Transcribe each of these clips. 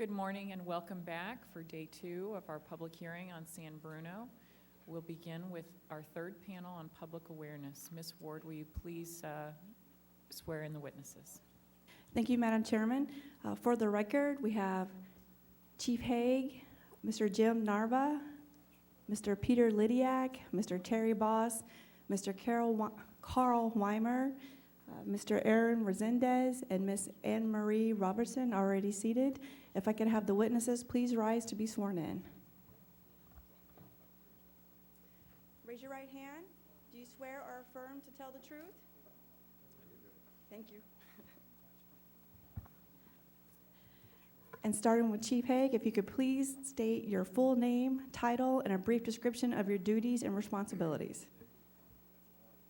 Good morning and welcome back for day 2 of our public hearing on San Bruno. We'll begin with our third panel on public awareness. Ms. Ward, will you please swear in the witnesses? Thank you, Madam Chairman. For the record, we have Chief Haig, Mr. Jim Narva, Mr. Peter Lydiac, Mr. Terry Boss, Mr. Carl Weimer, Mr. Aaron Resendez, and Ms. Anne Marie Robertson already seated. If I could have the witnesses please rise to be sworn in. Raise your right hand. Do you swear or affirm to tell the truth? Thank you. And starting with Chief Haig, if you could please state your full name, title, and a brief description of your duties and responsibilities.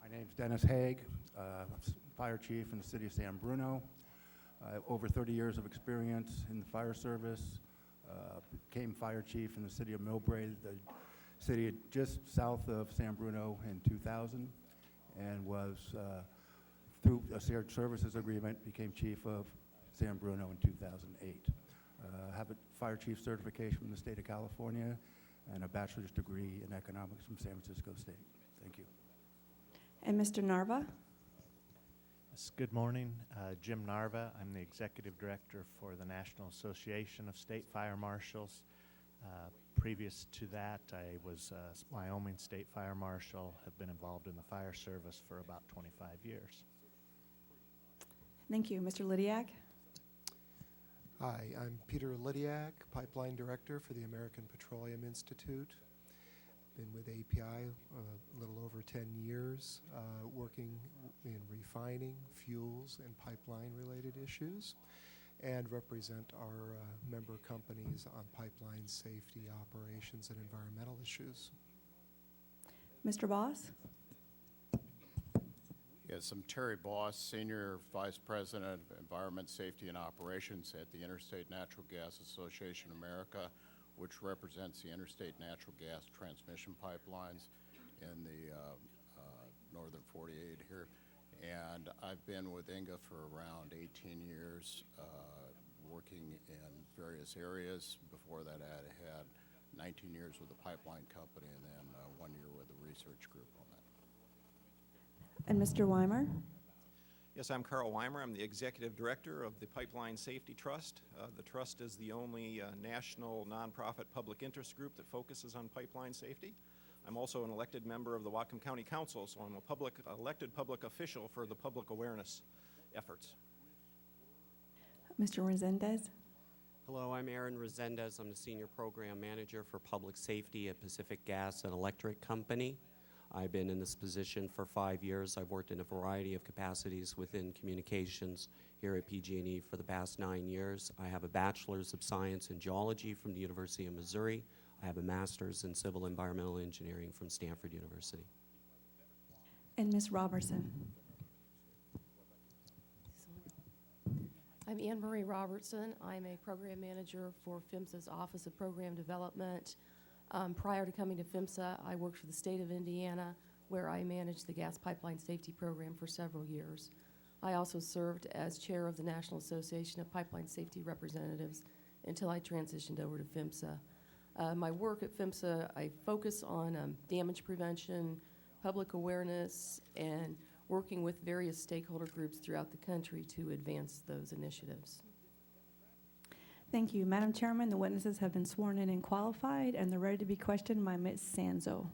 My name's Dennis Haig, Fire Chief in the City of San Bruno. Over 30 years of experience in the fire service. Became Fire Chief in the City of Millbrae, the city just south of San Bruno in 2000, and was, through a shared services agreement, became Chief of San Bruno in 2008. Have a Fire Chief certification from the state of California and a bachelor's degree in economics from San Francisco State. Thank you. And Mr. Narva? Yes, good morning. Jim Narva. I'm the Executive Director for the National Association of State Fire Marshals. Previous to that, I was Wyoming State Fire Marshal, have been involved in the fire service for about 25 years. Thank you. Mr. Lydiac? Hi, I'm Peter Lydiac, Pipeline Director for the American Petroleum Institute. Been with API a little over 10 years, working in refining, fuels, and pipeline-related issues, and represent our member companies on pipeline safety, operations, and environmental issues. Mr. Boss? Yes, I'm Terry Boss, Senior Vice President of Environment, Safety, and Operations at the Interstate Natural Gas Association of America, which represents the interstate natural gas transmission pipelines in the northern 48 here. And I've been with Inga for around 18 years, working in various areas. Before that, I had 19 years with the pipeline company and then 1 year with the research group on that. And Mr. Weimer? Yes, I'm Carl Weimer. I'm the Executive Director of the Pipeline Safety Trust. The trust is the only national nonprofit public interest group that focuses on pipeline safety. I'm also an elected member of the Whatcom County Council, so I'm a elected public official for the public awareness efforts. Mr. Resendez? Hello, I'm Aaron Resendez. I'm the Senior Program Manager for Public Safety at Pacific Gas and Electric Company. I've been in this position for 5 years. I've worked in a variety of capacities within communications here at PG&E for the past 9 years. I have a Bachelor's of Science in Geology from the University of Missouri. I have a Master's in Civil Environmental Engineering from Stanford University. And Ms. Robertson? I'm Anne Marie Robertson. I'm a Program Manager for PHMSA's Office of Program Development. Prior to coming to PHMSA, I worked for the state of Indiana, where I managed the gas pipeline safety program for several years. I also served as chair of the National Association of Pipeline Safety Representatives until I transitioned over to PHMSA. My work at PHMSA, I focus on damage prevention, public awareness, and working with various stakeholder groups throughout the country to advance those initiatives. Thank you. Madam Chairman, the witnesses have been sworn in and qualified, and they're ready to be questioned by Ms. Sanzo.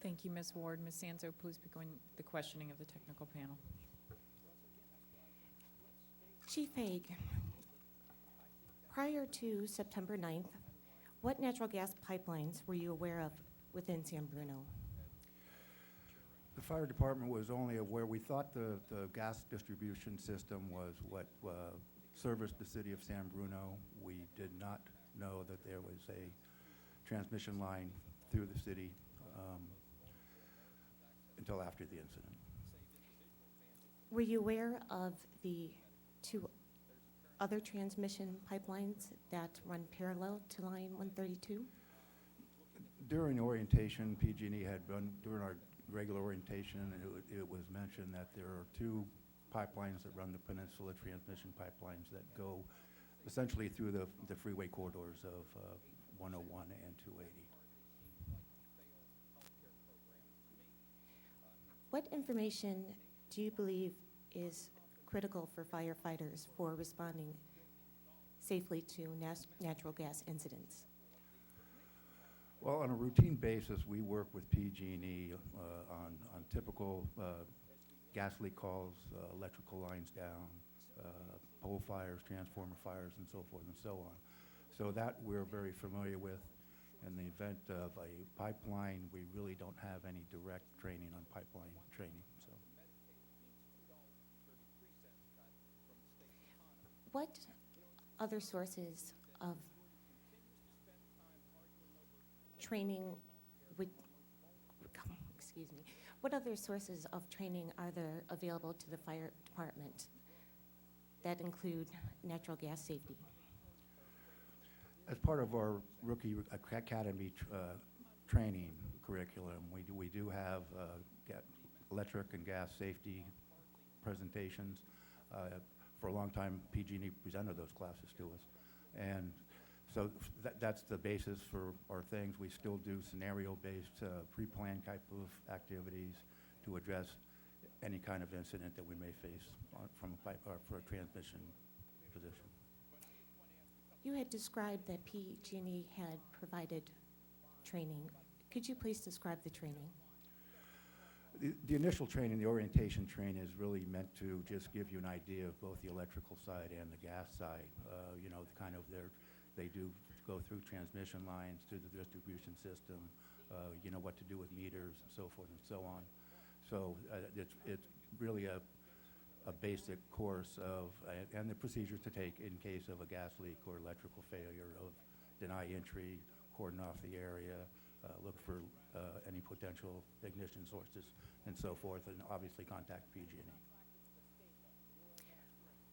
Thank you, Ms. Ward. Ms. Sanzo, please begin the questioning of the technical panel. Chief Haig, prior to September 9th, what natural gas pipelines were you aware of within San Bruno? The fire department was only aware, we thought the gas distribution system was what serviced the city of San Bruno. We did not know that there was a transmission line through the city until after the incident. Were you aware of the 2 other transmission pipelines that run parallel to line 132? During orientation, PG&E had run, during our regular orientation, it was mentioned that there are 2 pipelines that run the Peninsula transmission pipelines that go essentially through the freeway corridors of 101 and 280. What information do you believe is critical for firefighters for responding safely to natural gas incidents? Well, on a routine basis, we work with PG&E on typical gas leak calls, electrical lines down, pole fires, transformer fires, and so forth and so on. So that we're very familiar with. In the event of a pipeline, we really don't have any direct training on pipeline training. So, What other sources of training would, excuse me, what other sources of training are there available to the fire department that include natural gas safety? as part of our rookie academy training curriculum, we do have electric and gas safety presentations. For a long time, PG&E presented those classes to us, and so that's the basis for our things. We still do scenario-based, pre-planned type of activities to address any kind of incident that we may face from a pipe or for a transmission position. You had described that PG&E had provided training. Could you please describe the training? The initial training, the orientation training, is really meant to just give you an idea of both the electrical side and the gas side. You know, they do go through transmission lines to the distribution system, you know, what to do with meters and so forth and so on. So it's really a basic course of, and the procedures to take in case of a gas leak or electrical failure, of deny entry, cordon off the area, look for any potential ignition sources and so forth, and obviously contact PG&E.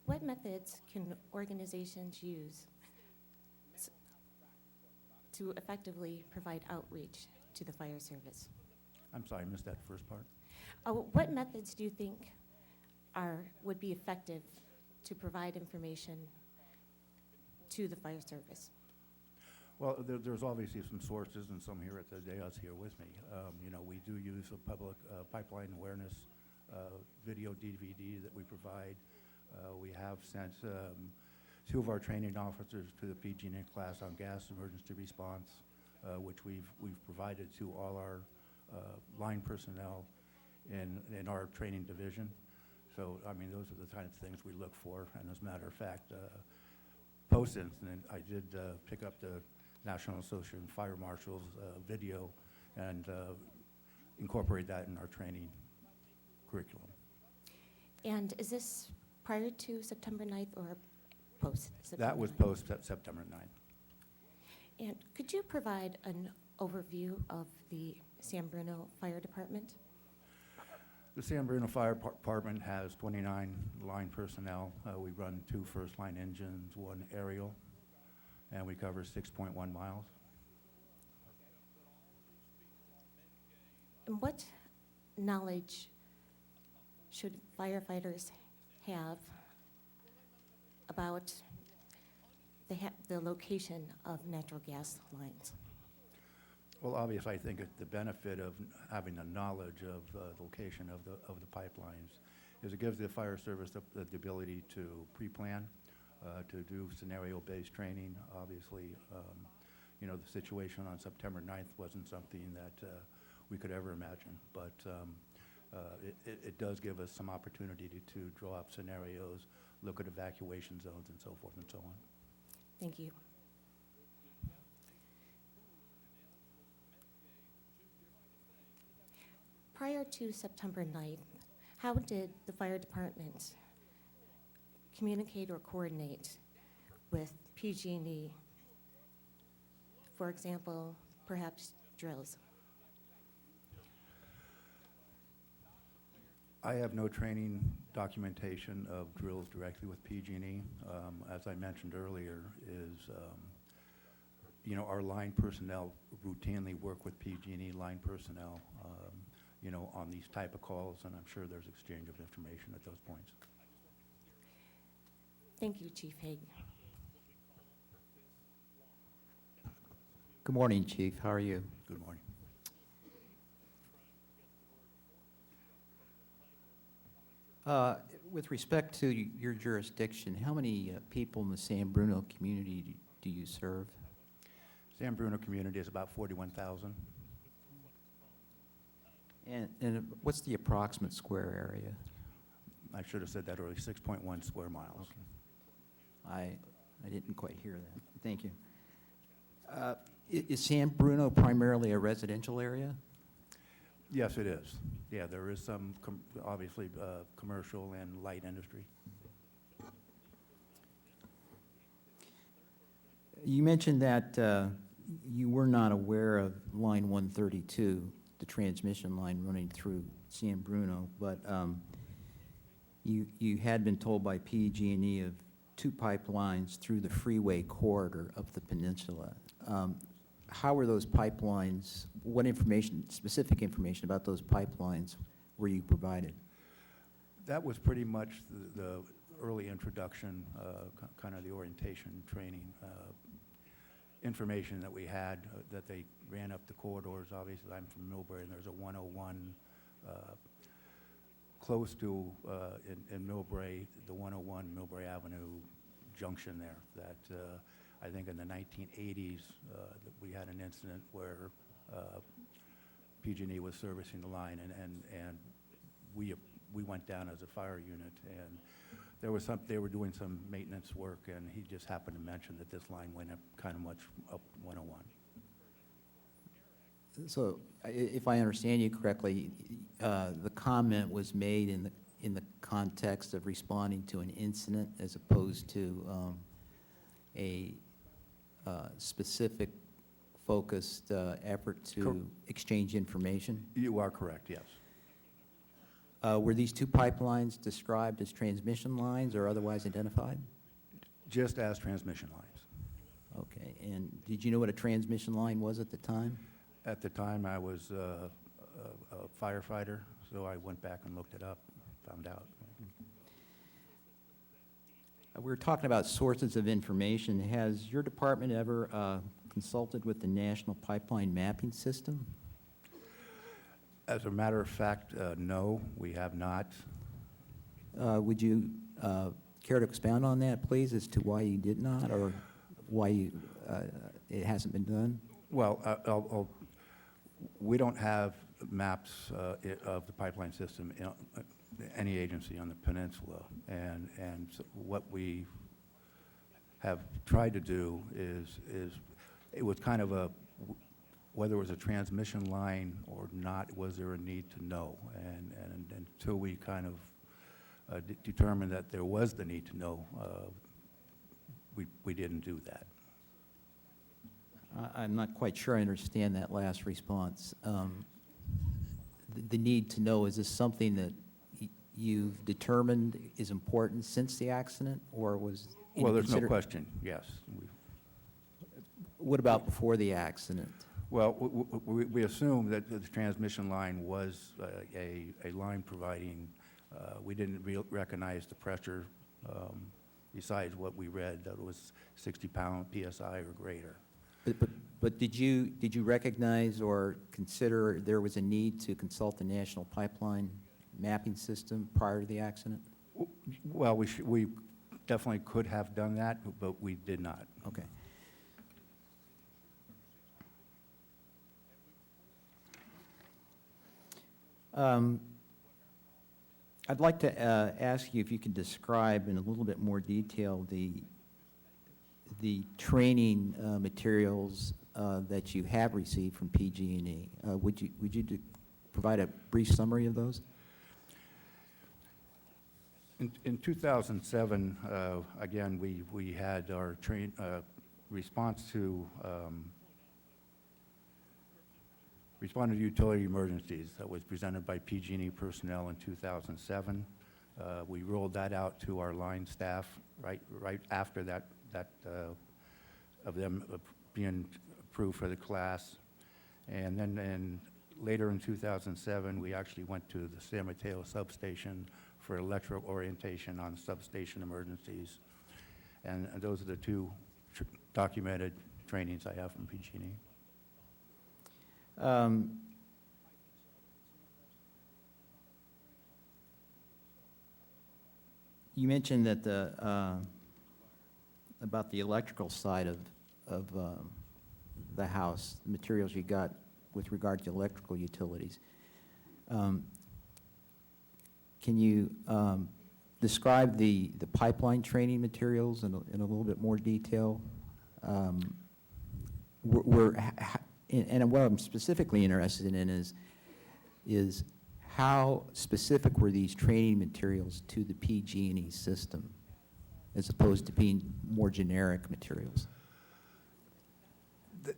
What methods can organizations use to effectively provide outreach to the fire service? I'm sorry, I missed that first part. What methods do you think would be effective to provide information to the fire service? Well, there's obviously some sources, and some here at the dais here with me. You know, we do use a public pipeline awareness video DVD that we provide. We have sent two of our training officers to the PG&E class on gas emergency response, which we've provided to all our line personnel in our training division. So, I mean, those are the kind of things we look for. And as a matter of fact, post-incident, I did pick up the National Association of Fire Marshals video and incorporate that in our training curriculum. And is this prior to September 9th or post September 9th? That was post-September 9th. And could you provide an overview of the San Bruno Fire Department? The San Bruno Fire Department has 29 line personnel. We run 2 first-line engines, 1 aerial, and we cover 6.1 miles. And what knowledge should firefighters have about the location of natural gas lines? Well, obviously, I think the benefit of having the knowledge of the location of the pipelines is it gives the fire service the ability to pre-plan, to do scenario-based training. Obviously, you know, the situation on September 9th wasn't something that we could ever imagine, but it does give us some opportunity to draw up scenarios, look at evacuation zones, and so forth and so on. Thank you. Prior to September 9th, how did the fire department communicate or coordinate with PG&E? For example, perhaps drills. I have no training documentation of drills directly with PG&E. As I mentioned earlier, you know, our line personnel routinely work with PG&E line personnel, you know, on these type of calls, and I'm sure there's exchange of information at those points. Thank you, Chief Haig. Good morning, Chief. How are you? Good morning. With respect to your jurisdiction, how many people in the San Bruno community do you serve? San Bruno community is about 41,000. And what's the approximate square area? I should have said that earlier, 6.1 square miles. I didn't quite hear that. Thank you. Is San Bruno primarily a residential area? Yes, it is. Yeah, there is some, obviously, commercial and light industry. You mentioned that you were not aware of line 132, the transmission line running through San Bruno, but you had been told by PG&E of 2 pipelines through the freeway corridor of the peninsula. How were those pipelines, what information, specific information about those pipelines were you provided? That was pretty much the early introduction, kind of the orientation training information that we had, that they ran up the corridors. Obviously, I'm from Millbrae, and there's a 101 close to, in Millbrae, the 101 Millbrae Avenue junction there, that I think in the 1980s, that we had an incident where PG&E was servicing the line, and we went down as a fire unit, and there was they were doing some maintenance work, and he just happened to mention that this line went up kind of much up 101. So, if I understand you correctly, the comment was made in the context of responding to an incident as opposed to a specific focused effort to exchange information? You are correct, yes. Were these 2 pipelines described as transmission lines or otherwise identified? Just as transmission lines. Okay, and did you know what a transmission line was at the time? At the time, I was a firefighter, so I went back and looked it up, found out. We were talking about sources of information. Has your department ever consulted with the National Pipeline Mapping System? As a matter of fact, no, we have not. Would you care to expound on that, please, as to why you did not, or why it hasn't been done? Well, we don't have maps of the pipeline system in any agency on the peninsula, and so what we have tried to do is it was kind of a, whether it was a transmission line or not, was there a need to know, and until we kind of determined that there was the need to know, we didn't do that. I'm not quite sure I understand that last response. The need to know, is this something that you've determined is important since the accident, or was it Well, there's no question, yes. What about before the accident? Well, we assume that the transmission line was a line providing, we didn't recognize the pressure besides what we read, that it was 60 pound PSI or greater. But did you recognize or consider there was a need to consult the National Pipeline Mapping System prior to the accident? Well, we definitely could have done that, but we did not. Okay. I'd like to ask you if you could describe in a little bit more detail the training materials that you have received from PG&E. Would you provide a brief summary of those? In 2007, again, we had our response to responded to utility emergencies that was presented by PG&E personnel in 2007. We rolled that out to our line staff right after that of them being approved for the class. And then later in 2007, we actually went to the San Mateo substation for electrical orientation on substation emergencies. And those are the 2 documented trainings I have from PG&E. Um, You mentioned that about the electrical side of the house, the materials you got with regard to electrical utilities. Can you describe the pipeline training materials in a little bit more detail? And what I'm specifically interested in is how specific were these training materials to the PG&E system, as opposed to being more generic materials?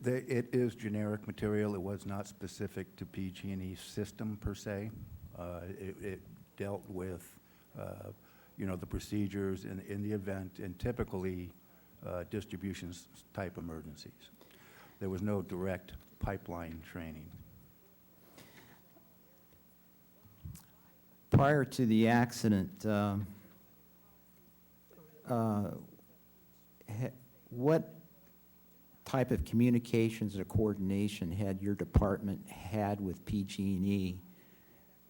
It is generic material. It was not specific to PG&E system per se. It dealt with, the procedures in the event, and typically distributions type emergencies. There was no direct pipeline training. Prior to the accident, what type of communications or coordination had your department had with PG&E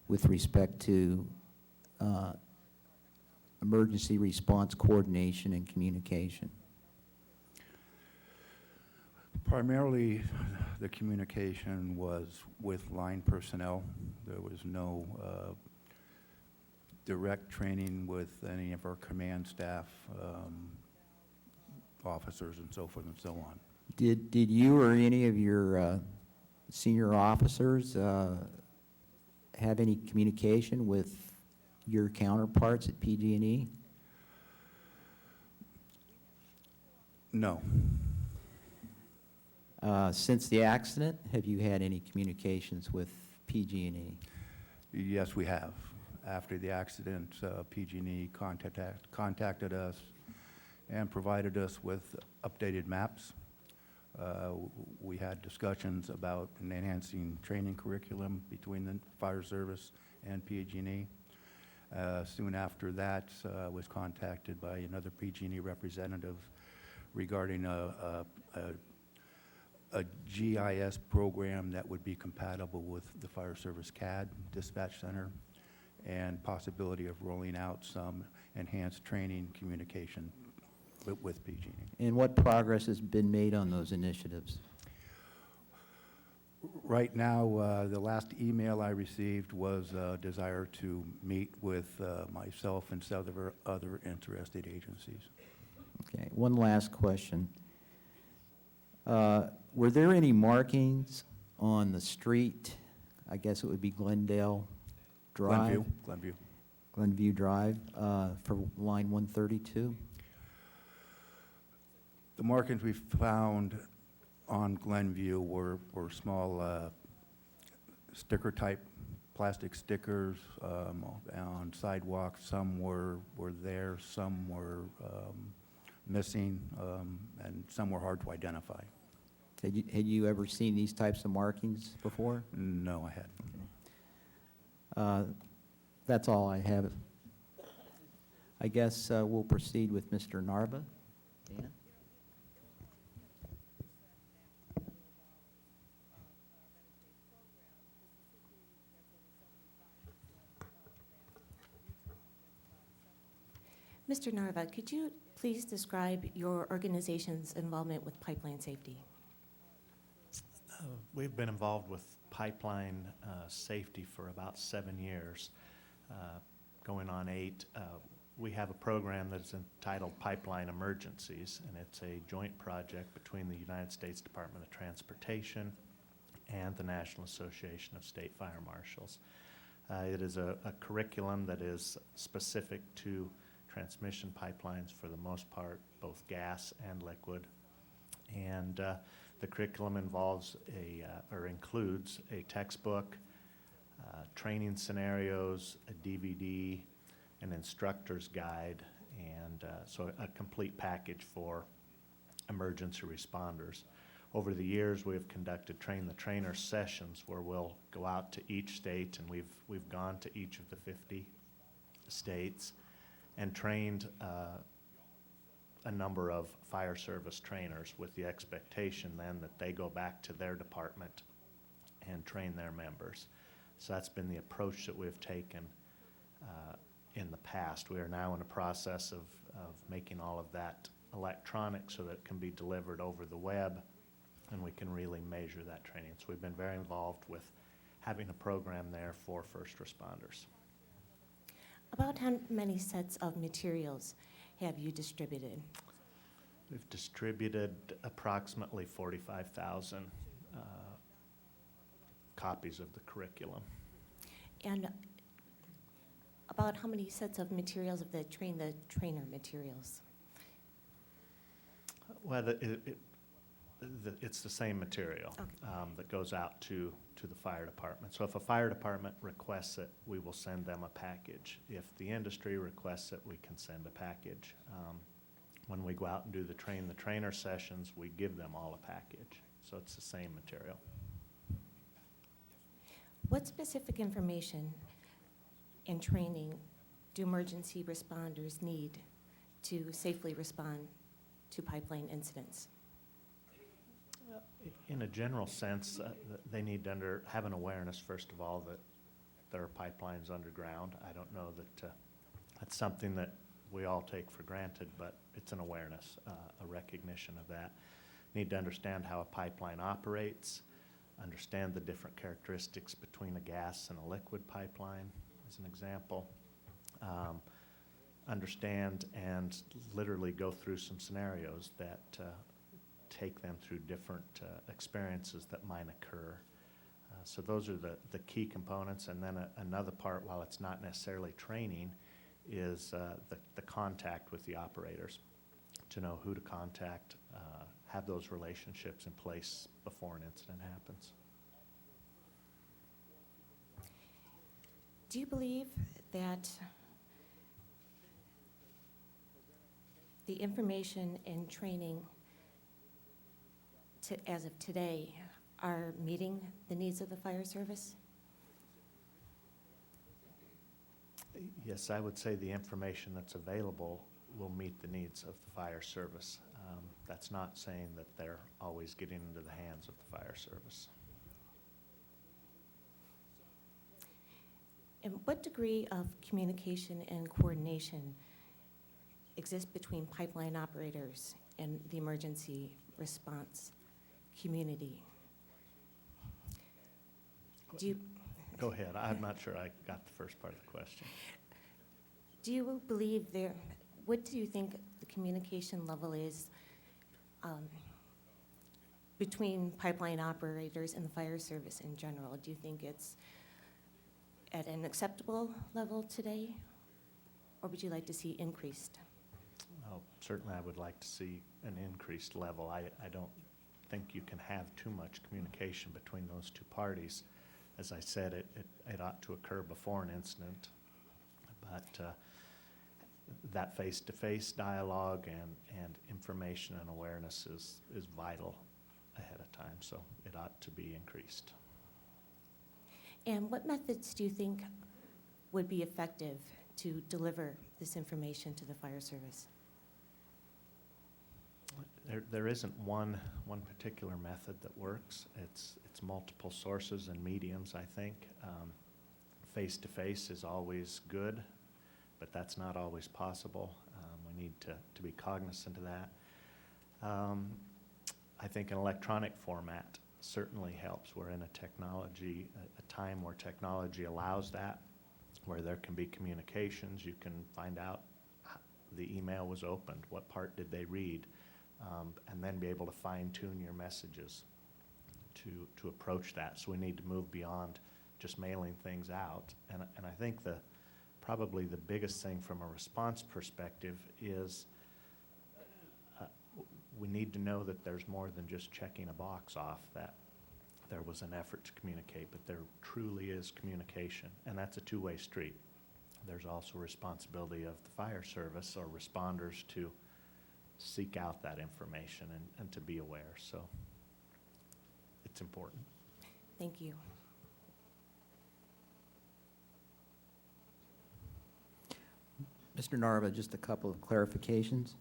with respect to emergency response coordination and communication? Primarily, the communication was with line personnel. There was no direct training with any of our command staff, officers, and so forth and so on. Did you or any of your senior officers have any communication with your counterparts at PG&E? No. Since the accident, have you had any communications with PG&E? Yes, we have. After the accident, PG&E contacted us and provided us with updated maps. We had discussions about an enhancing training curriculum between the fire service and PG&E. Soon after that, I was contacted by another PG&E representative regarding a GIS program that would be compatible with the Fire Service CAD dispatch center, and possibility of rolling out some enhanced training communication with PG&E. And what progress has been made on those initiatives? Right now, the last email I received was a desire to meet with myself and several other interested agencies. Okay, one last question. Were there any markings on the street, I guess it would be Glendale Drive? Glenview Drive for line 132? The markings we found on Glenview were small sticker-type plastic stickers on sidewalks. Some were there, some were missing, and some were hard to identify. Had you ever seen these types of markings before? No, I hadn't. That's all I have. I guess we'll proceed with Mr. Narva. Dana? Mr. Narva, could you please describe your organization's involvement with pipeline safety? We've been involved with pipeline safety for about 7 years, going on 8. We have a program that's entitled Pipeline Emergencies, and it's a joint project between the United States Department of Transportation and the National Association of State Fire Marshals. It is a curriculum that is specific to transmission pipelines for the most part, both gas and liquid. And the curriculum involves or includes a textbook, training scenarios, a DVD, an instructor's guide, and so a complete package for emergency responders. Over the years, we have conducted Train the Trainer sessions where we'll go out to each state, and we've gone to each of the 50 states and trained a number of fire service trainers with the expectation then that they go back to their department and train their members. So that's been the approach that we've taken in the past. We are now in the process of making all of that electronic so that it can be delivered over the web, and we can really measure that training. So we've been very involved with having a program there for first responders. About how many sets of materials have you distributed? We've distributed approximately 45,000 copies of the curriculum. And about how many sets of materials of the trainer materials? Well, it's the same material Okay. that goes out to the fire department. So if a fire department requests it, we will send them a package. If the industry requests it, we can send a package. When we go out and do the trainer sessions, we give them all a package. So it's the same material. What specific information and training do emergency responders need to safely respond to pipeline incidents? In a general sense, they need to have an awareness, first of all, that there are pipelines underground. I don't know that that's something that we all take for granted, but it's an awareness, a recognition of that. Need to understand how a pipeline operates, understand the different characteristics between a gas and a liquid pipeline, as an example. Understand and literally go through some scenarios that take them through different experiences that might occur. So those are the key components. And then another part, while it's not necessarily training, is the contact with the operators, to know who to contact, have those relationships in place before an incident happens. Do you believe that the information and training as of today are meeting the needs of the fire service? Yes, I would say the information that's available will meet the needs of the fire service. That's not saying that they're always getting into the hands of the fire service. And what degree of communication and coordination exists between pipeline operators and the emergency response community? Do you, Go ahead. I'm not sure I got the first part of the question. do you believe what do you think the communication level is between pipeline operators and the fire service in general? Do you think it's at an acceptable level today, or would you like to see increased? Well, certainly I would like to see an increased level. I don't think you can have too much communication between those two parties. As I said, it ought to occur before an incident, but that face-to-face dialogue and information and awareness is vital ahead of time, so it ought to be increased. And what methods do you think would be effective to deliver this information to the fire service? There isn't one particular method that works. It's multiple sources and mediums, I think. Face-to-face is always good, but that's not always possible. We need to be cognizant of that. I think an electronic format certainly helps. We're in a time where technology allows that, where there can be communications. You can find out the email was opened, what part did they read, and then be able to fine-tune your messages to approach that. So we need to move beyond just mailing things out. And I think probably the biggest thing from a response perspective is we need to know that there's more than just checking a box off, that there was an effort to communicate, but there truly is communication, and that's a two-way street. There's also responsibility of the fire service or responders to seek out that information and to be aware, so it's important. Thank you. Mr. Narva, just a couple of clarifications.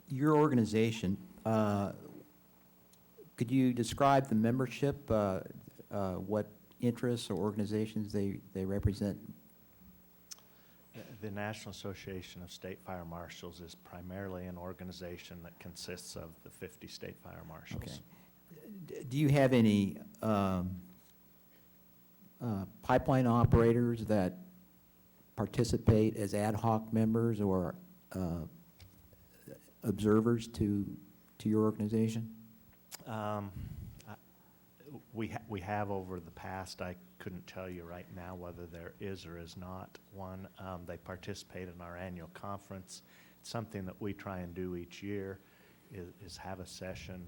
Your organization Could you describe the membership, what interests or organizations they represent? The National Association of State Fire Marshals is primarily an organization that consists of the 50 state fire marshals. Okay. Do you have any pipeline operators that participate as ad hoc members or observers to your organization? We have over the past. I couldn't tell you right now whether there is or is not one. They participate in our annual conference. It's something that we try and do each year is have a session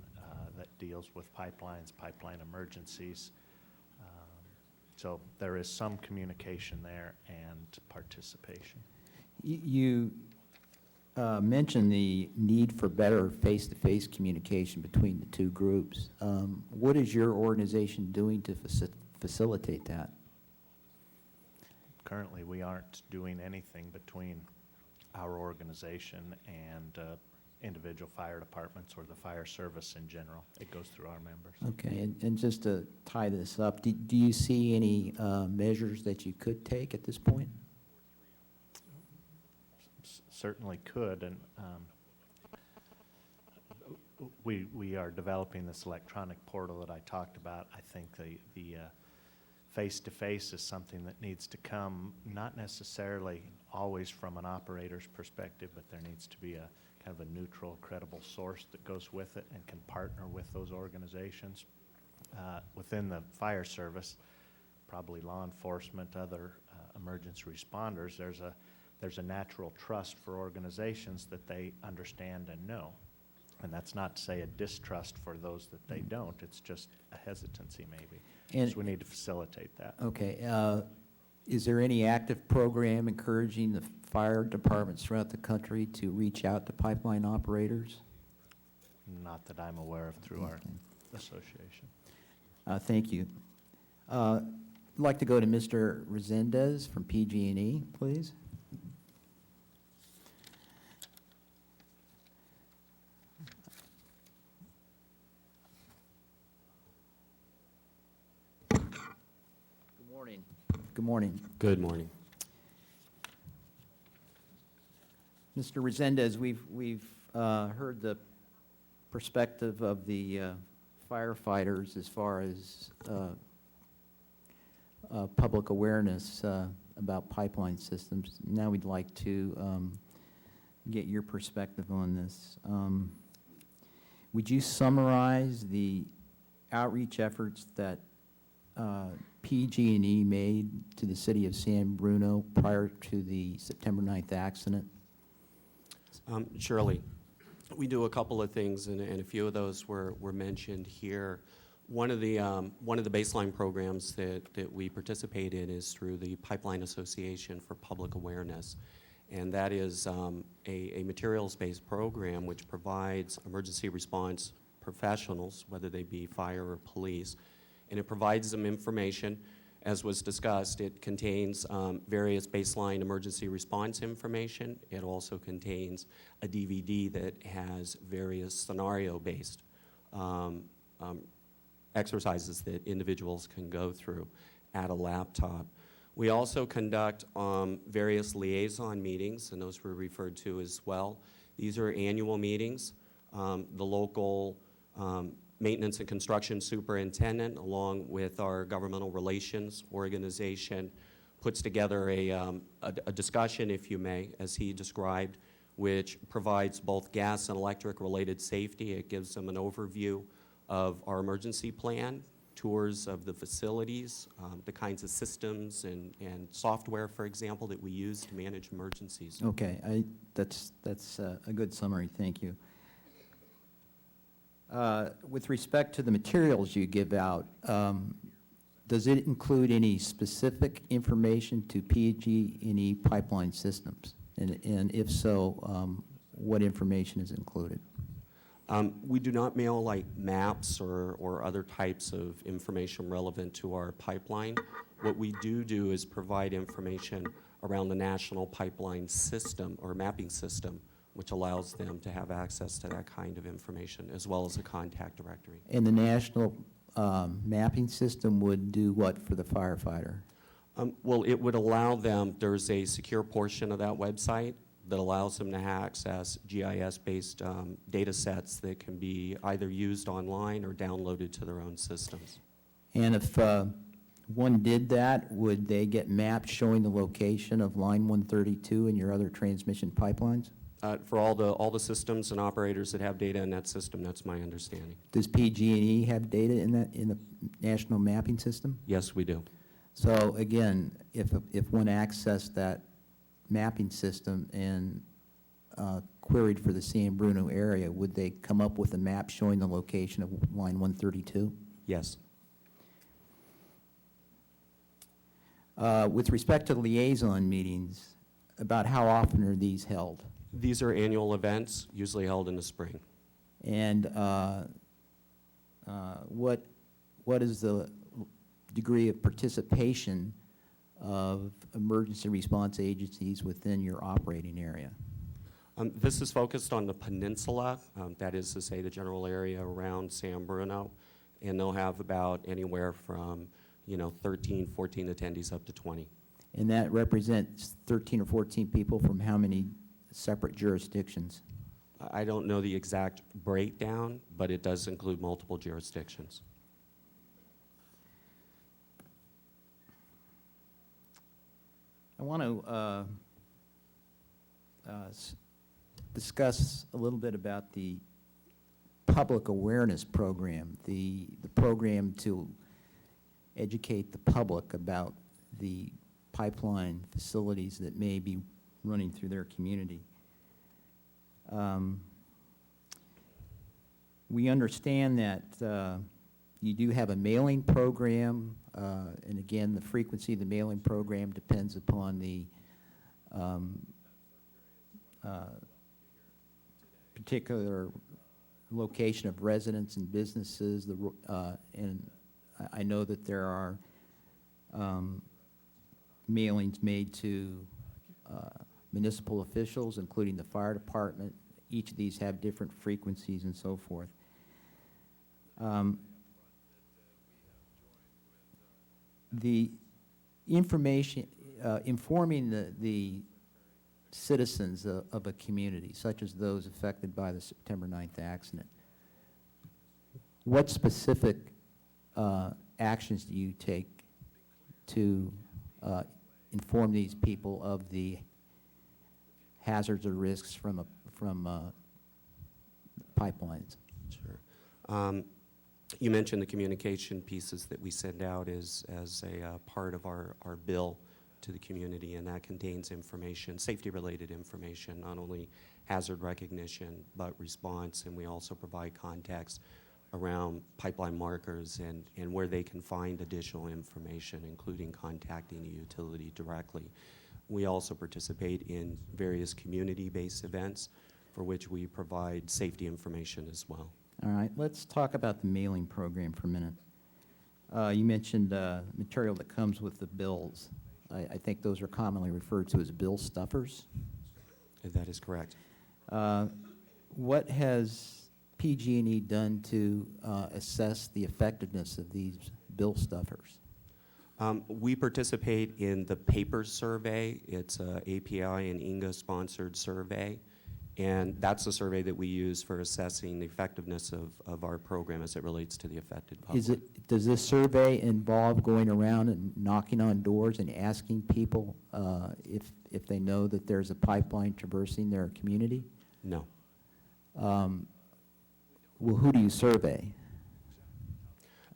that deals with pipelines, pipeline emergencies. So there is some communication there and participation. You mentioned the need for better face-to-face communication between the two groups. What is your organization doing to facilitate that? Currently, we aren't doing anything between our organization and individual fire departments or the fire service in general. It goes through our members. Okay, and just to tie this up, do you see any measures that you could take at this point? Certainly could, and we are developing this electronic portal that I talked about. I think the face-to-face is something that needs to come, not necessarily always from an operator's perspective, but there needs to be a kind of a neutral, credible source that goes with it and can partner with those organizations. Within the fire service, probably law enforcement, other emergency responders, there's a natural trust for organizations that they understand and know. And that's not to say a distrust for those that they don't. It's just a hesitancy maybe. And so we need to facilitate that. Okay. Is there any active program encouraging the fire departments throughout the country to reach out to pipeline operators? Not that I'm aware of through our association. Thank you. I'd like to go to Mr. Resendez from PG&E, please. Good morning. Good morning. Mr. Resendez, we've heard the perspective of the firefighters as far as public awareness about pipeline systems. Now we'd like to get your perspective on this. Would you summarize the outreach efforts that PG&E made to the city of San Bruno prior to the September 9th accident? Surely. We do a couple of things, and a few of those were mentioned here. One of the baseline programs that we participate in is through the Pipeline Association for Public Awareness, and that is a materials-based program which provides emergency response professionals, whether they be fire or police, and it provides them information. As was discussed, it contains various baseline emergency response information. It also contains a DVD that has various scenario-based exercises that individuals can go through at a laptop. We also conduct various liaison meetings, and those were referred to as well. These are annual meetings. The local maintenance and construction superintendent, along with our governmental relations organization, puts together a discussion, if you may, as he described, which provides both gas and electric related safety. It gives them an overview of our emergency plan, tours of the facilities, the kinds of systems and software, for example, that we use to manage emergencies. Okay, that's a good summary, thank you. With respect to the materials you give out, does it include any specific information to PG&E pipeline systems? And if so, what information is included? We do not mail like maps or other types of information relevant to our pipeline. What we do is provide information around the national pipeline system or mapping system, which allows them to have access to that kind of information, as well as a contact directory. And the national mapping system would do what for the firefighter? Well, it would allow them, there's a secure portion of that website that allows them to access GIS-based data sets that can be either used online or downloaded to their own systems. And if one did that, would they get maps showing the location of line 132 and your other transmission pipelines? For all the systems and operators that have data in that system, that's my understanding. Does PG&E have data in the national mapping system? Yes, we do. So again, if one accessed that mapping system and queried for the San Bruno area, would they come up with a map showing the location of line 132? Yes. With respect to liaison meetings, about how often are these held? These are annual events, usually held in the spring. And what is the degree of participation of emergency response agencies within your operating area? This is focused on the peninsula, that is to say the general area around San Bruno, and they'll have about anywhere from 13, 14 attendees up to 20. And that represents 13 or 14 people from how many separate jurisdictions? I don't know the exact breakdown, but it does include multiple jurisdictions. I want to discuss a little bit about the public awareness program, the program to educate the public about the pipeline facilities that may be running through their community. We understand that you do have a mailing program, and again, the frequency of the mailing program depends upon the particular location of residents and businesses, and I know that there are mailings made to municipal officials, including the fire department. Each of these have different frequencies and so forth. The information, informing the citizens of a community, such as those affected by the September 9th accident, what specific actions do you take to inform these people of the hazards or risks from pipelines? Sure. You mentioned the communication pieces that we send out as a part of our bill to the community, and that contains information, safety-related information, not only hazard recognition, but response, and we also provide context around pipeline markers and where they can find additional information, including contacting the utility directly. We also participate in various community-based events for which we provide safety information as well. All right, let's talk about the mailing program for a minute. You mentioned material that comes with the bills. I think those are commonly referred to as bill stuffers. That is correct. What has PG&E done to assess the effectiveness of these bill stuffers? We participate in the paper survey. It's a API and Inga sponsored survey, and that's the survey that we use for assessing the effectiveness of our program as it relates to the affected public. Does this survey involve going around and knocking on doors and asking people if they know that there's a pipeline traversing their community? No. Well, who do you survey?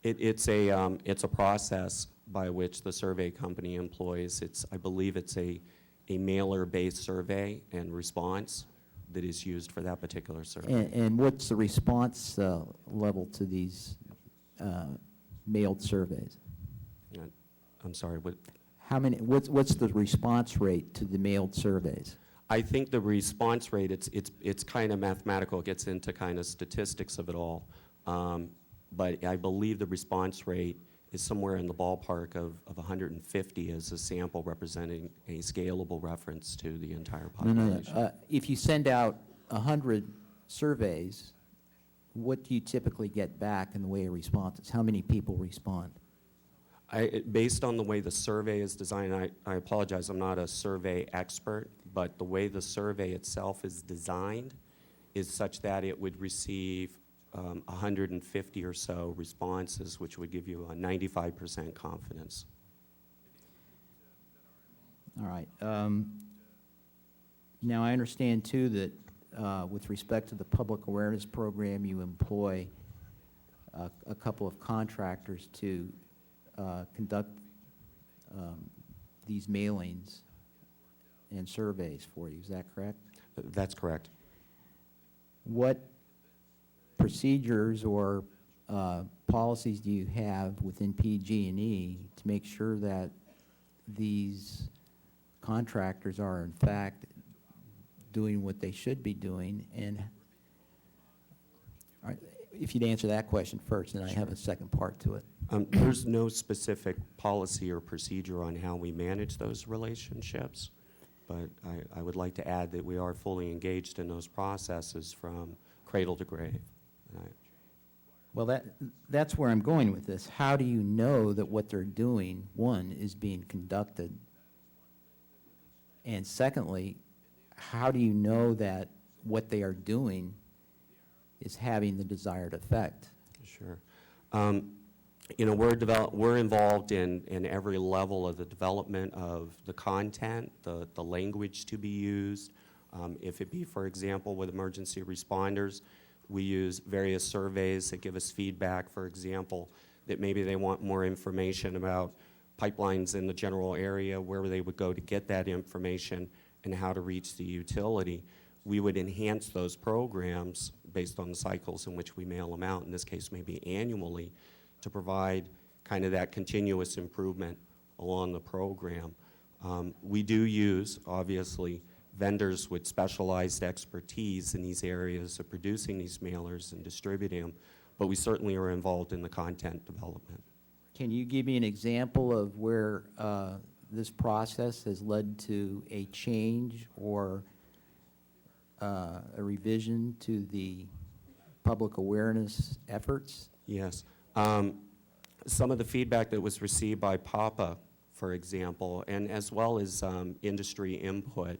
It's a process by which the survey company employs. I believe it's a mailer-based survey and response that is used for that particular survey. And what's the response level to these mailed surveys? I'm sorry, what? What's the response rate to the mailed surveys? I think the response rate, it's kind of mathematical. It gets into kind of statistics of it all. But I believe the response rate is somewhere in the ballpark of 150 as a sample representing a scalable reference to the entire population. No. If you send out 100 surveys, what do you typically get back in the way of responses? How many people respond? Based on the way the survey is designed, I apologize, I'm not a survey expert, but the way the survey itself is designed is such that it would receive 150 or so responses, which would give you a 95% confidence. All right. Now, I understand, too, that with respect to the public awareness program, you employ a couple of contractors to conduct these mailings and surveys for you. Is that correct? That's correct. What procedures or policies do you have within PG&E to make sure that these contractors are, in fact, doing what they should be doing? And all right, if you'd answer that question first, then I have a second part to it. There's no specific policy or procedure on how we manage those relationships, but I would like to add that we are fully engaged in those processes from cradle to grave. Well, that's where I'm going with this. How do you know that what they're doing, one, is being conducted? And secondly, how do you know that what they are doing is having the desired effect? Sure. You know, we're involved in every level of the development of the content, the language to be used. If it be, for example, with emergency responders, we use various surveys that give us feedback, for example, that maybe they want more information about pipelines in the general area, where they would go to get that information, and how to reach the utility. We would enhance those programs based on the cycles in which we mail them out, in this case maybe annually, to provide kind of that continuous improvement along the program. We do use, obviously, vendors with specialized expertise in these areas of producing these mailers and distributing them, but we certainly are involved in the content development. Can you give me an example of where this process has led to a change or a revision to the public awareness efforts? Yes. Some of the feedback that was received by PAPA, for example, and as well as industry input,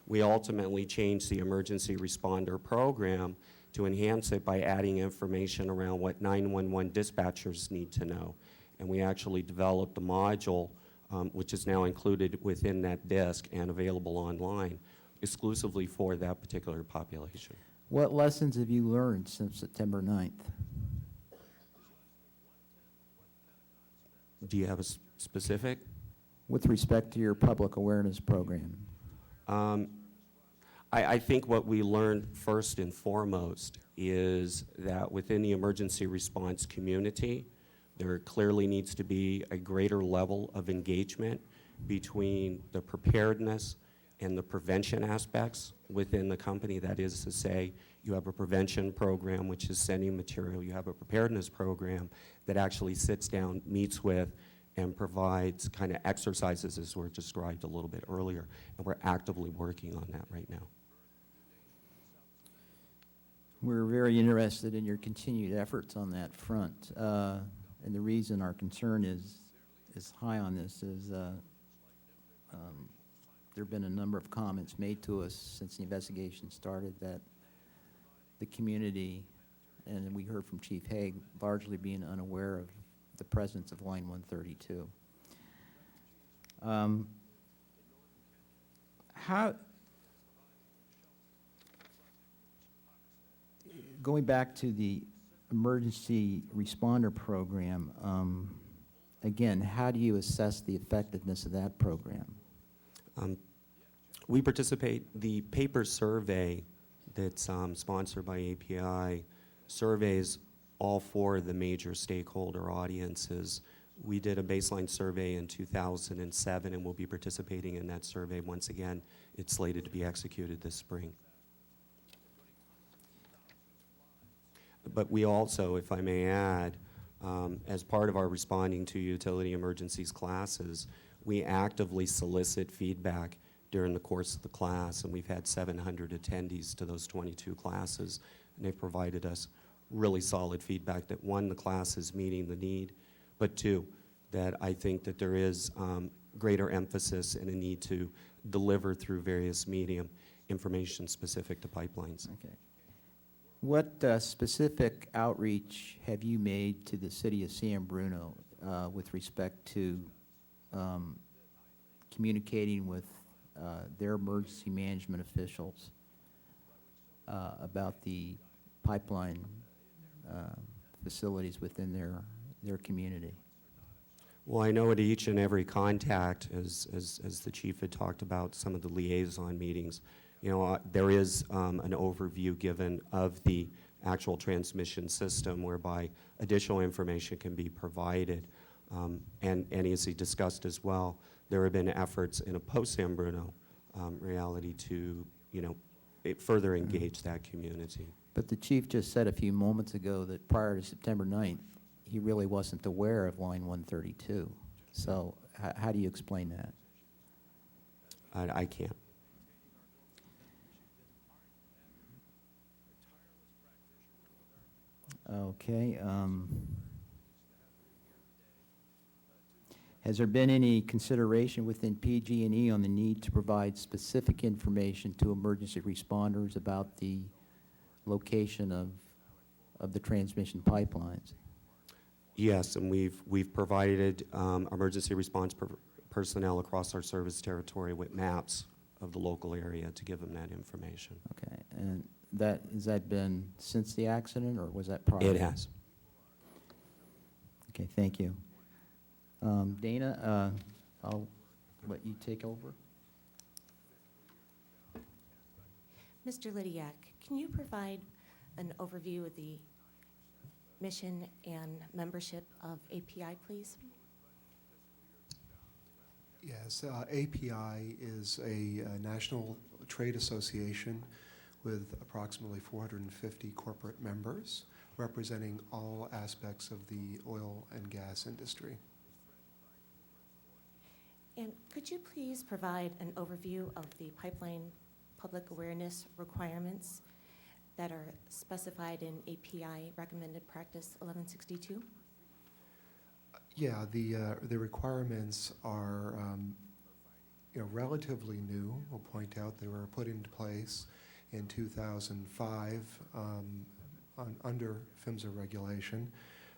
we ultimately changed the emergency responder program to enhance it by adding information around what 911 dispatchers need to know. And we actually developed a module, which is now included within that disc and available online, exclusively for that particular population. What lessons have you learned since September 9th? Do you have a specific? With respect to your public awareness program? I think what we learned first and foremost is that within the emergency response community, there clearly needs to be a greater level of engagement between the preparedness and the prevention aspects within the company. That is to say, you have a prevention program, which is sending material. You have a preparedness program that actually sits down, meets with, and provides kind of exercises as were described a little bit earlier. And we're actively working on that right now. We're very interested in your continued efforts on that front. And the reason our concern is high on this is there have been a number of comments made to us since the investigation started that the community, and we heard from Chief Haig, largely being unaware of the presence of Line 132. Going back to the emergency responder program, again, how do you assess the effectiveness of that program? We participate, the paper survey that's sponsored by API surveys all four of the major stakeholder audiences. We did a baseline survey in 2007 and we'll be participating in that survey once again. It's slated to be executed this spring. But we also, if I may add, as part of our Responding to Utility Emergencies classes, we actively solicit feedback during the course of the class, and we've had 700 attendees to those 22 classes, and they've provided us really solid feedback that, one, the class is meeting the need, but two, that I think that there is greater emphasis and a need to deliver through various medium information specific to pipelines. Okay. What specific outreach have you made to the city of San Bruno with respect to communicating with their emergency management officials about the pipeline facilities within their community? Well, I know at each and every contact, as the chief had talked about, some of the liaison meetings, you know, there is an overview given of the actual transmission system whereby additional information can be provided. And as he discussed as well, there have been efforts in a post-San Bruno reality to, you know, further engage that community. But the chief just said a few moments ago that prior to September 9th, he really wasn't aware of line 132. So how do you explain that? I can't. Okay. Has there been any consideration within PG&E on the need to provide specific information to emergency responders about the location of the transmission pipelines? Yes, and we've provided emergency response personnel across our service territory with maps of the local area to give them that information. Okay, and has that been since the accident, or was that prior? It has. Okay, thank you. Dana, I'll let you take over. Mr. Lydiac, can you provide an overview of the mission and membership of API, please? Yes, API is a national trade association with approximately 450 corporate members representing all aspects of the oil and gas industry. And could you please provide an overview of the pipeline public awareness requirements that are specified in API Recommended Practice 1162? Yeah, the requirements are relatively new. We'll point out they were put into place in 2005 under PHMSA regulation.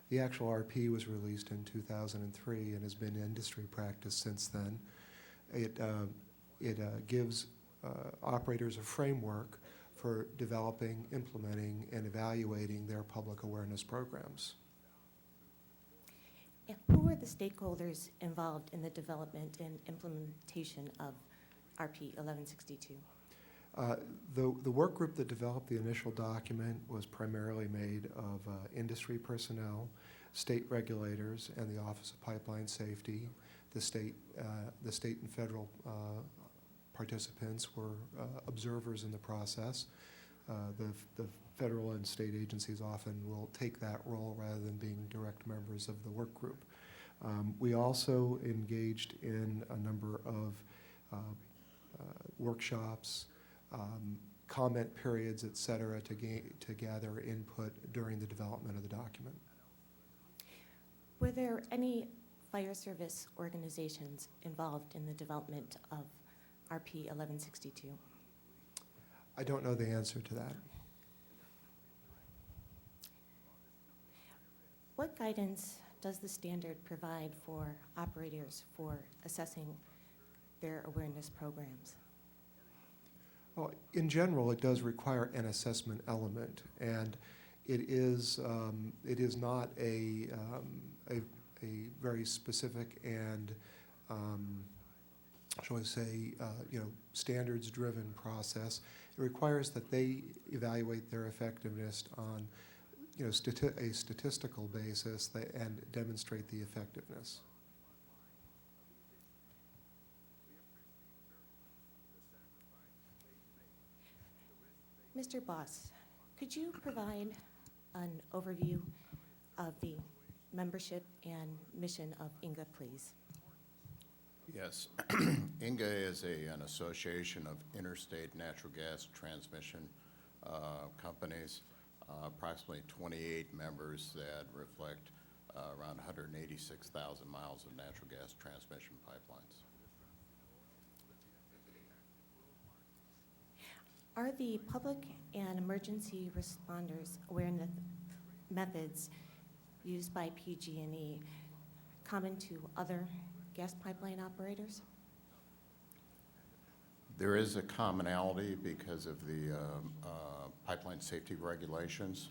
The actual RP was released in 2003 and has been industry practice since then. It gives operators a framework for developing, implementing, and evaluating their public awareness programs. And who are the stakeholders involved in the development and implementation of RP 1162? The work group that developed the initial document was primarily made of industry personnel, state regulators, and the Office of Pipeline Safety. The state and federal participants were observers in the process. The federal and state agencies often will take that role rather than being direct members of the work group. We also engaged in a number of workshops, comment periods, et cetera, to gather input during the development of the document. Were there any fire service organizations involved in the development of RP 1162? I don't know the answer to that. What guidance does the standard provide for operators for assessing their awareness programs? Well, in general, it does require an assessment element, and it is not a very specific and shall I say, standards-driven process. It requires that they evaluate their effectiveness on a statistical basis and demonstrate the effectiveness. Mr. Boss, could you provide an overview of the membership and mission of Inga, please? Yes. Inga is an association of interstate natural gas transmission companies, approximately 28 members that reflect around 186,000 miles of natural gas transmission pipelines. Are the public and emergency responders awareness methods used by PG&E common to other gas pipeline operators? There is a commonality because of the pipeline safety regulations.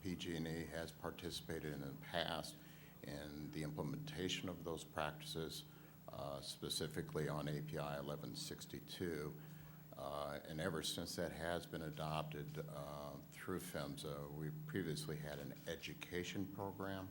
PG&E has participated in the past in the implementation of those practices, specifically on API 1162. And ever since that has been adopted through PHMSA, we previously had an education program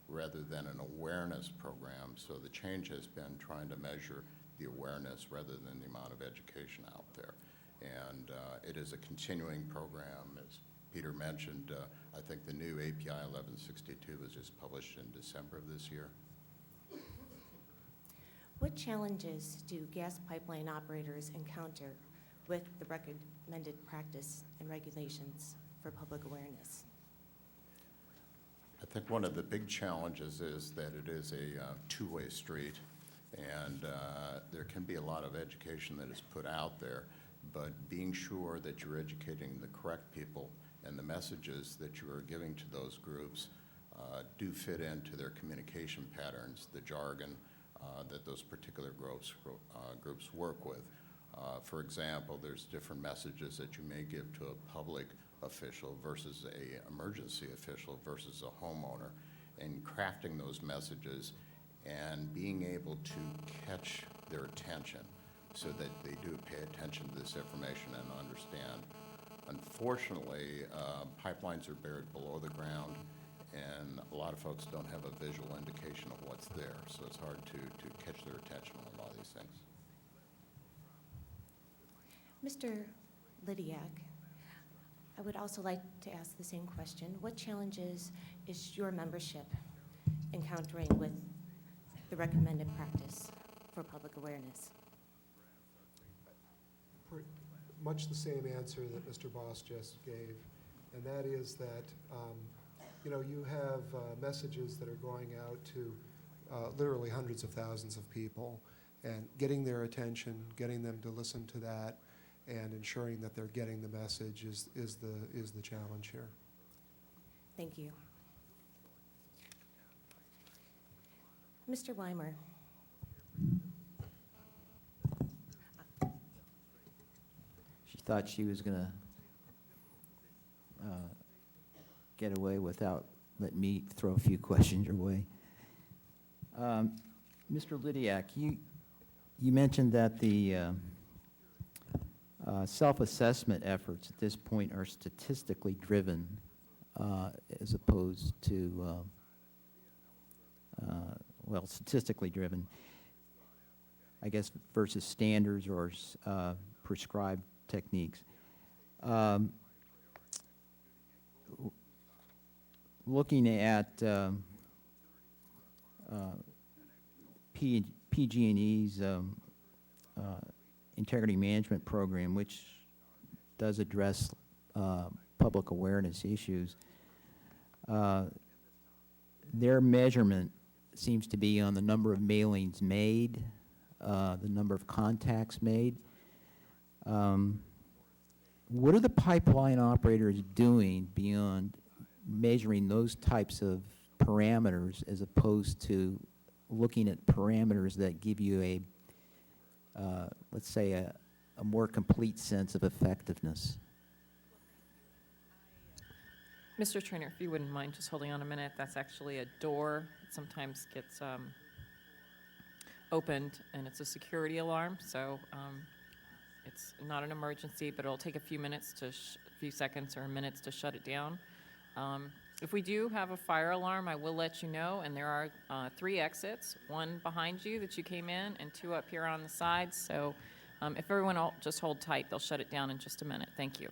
rather than an awareness program. So the change has been trying to measure the awareness rather than the amount of education out there. And it is a continuing program. As Peter mentioned, I think the new API 1162 was just published in December of this year. What challenges do gas pipeline operators encounter with the recommended practice and regulations for public awareness? I think one of the big challenges is that it is a two-way street, and there can be a lot of education that is put out there, but being sure that you're educating the correct people and the messages that you are giving to those groups do fit into their communication patterns, the jargon that those particular groups work with. For example, there's different messages that you may give to a public official versus a emergency official versus a homeowner, and crafting those messages and being able to catch their attention so that they do pay attention to this information and understand. Unfortunately, pipelines are buried below the ground, and a lot of folks don't have a visual indication of what's there, so it's hard to catch their attention on a lot of these things. Mr. Lydiac, I would also like to ask the same question. What challenges is your membership encountering with the recommended practice for public awareness? Much the same answer that Mr. Boss just gave, and that is that you have messages that are going out to literally hundreds of thousands of people, and getting their attention, getting them to listen to that, and ensuring that they're getting the message is the challenge here. Thank you. Mr. Weimer. She thought she was going to get away without letting me throw a few questions your way. Mr. Lydiac, you mentioned that the self-assessment efforts at this point are statistically driven as opposed to, statistically driven, I guess, versus standards or prescribed techniques. Looking at PG&E's integrity management program, which does address public awareness issues, their measurement seems to be on the number of mailings made, the number of contacts made. What are the pipeline operators doing beyond measuring those types of parameters as opposed to looking at parameters that give you a let's say, a more complete sense of effectiveness? Mr. Trainer, if you wouldn't mind just holding on a minute, that's actually a door that sometimes gets opened, and it's a security alarm, so it's not an emergency, but it'll take a few minutes a few seconds or minutes to shut it down. If we do have a fire alarm, I will let you know, and there are 3 exits, 1 behind you that you came in, and 2 up here on the sides. So if everyone will just hold tight, they'll shut it down in just a minute. Thank you.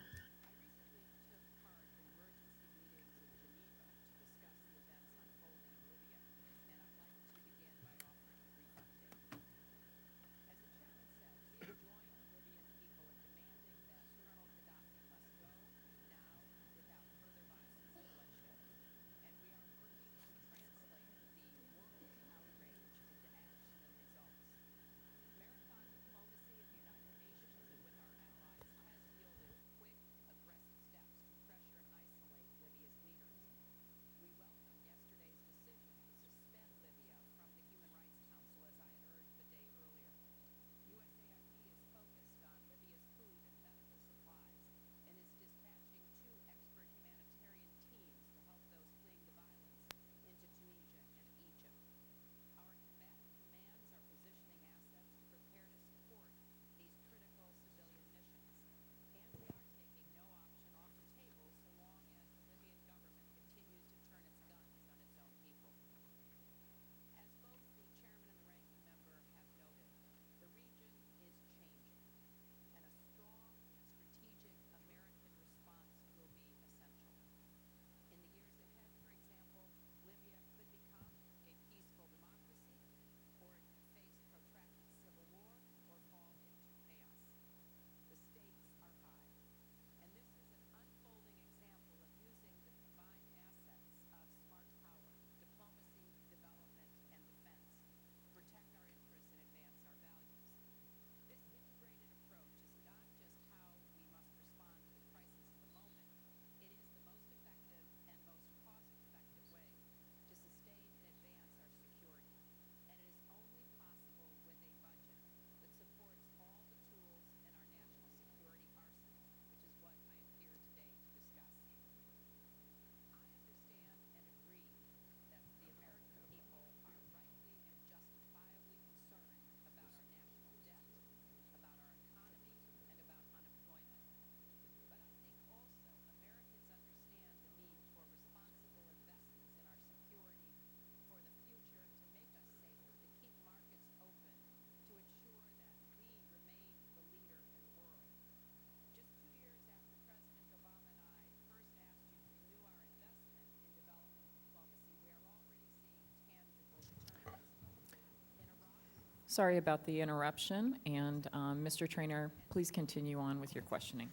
Sorry about the interruption, and Mr. Trainer, please continue on with your questioning.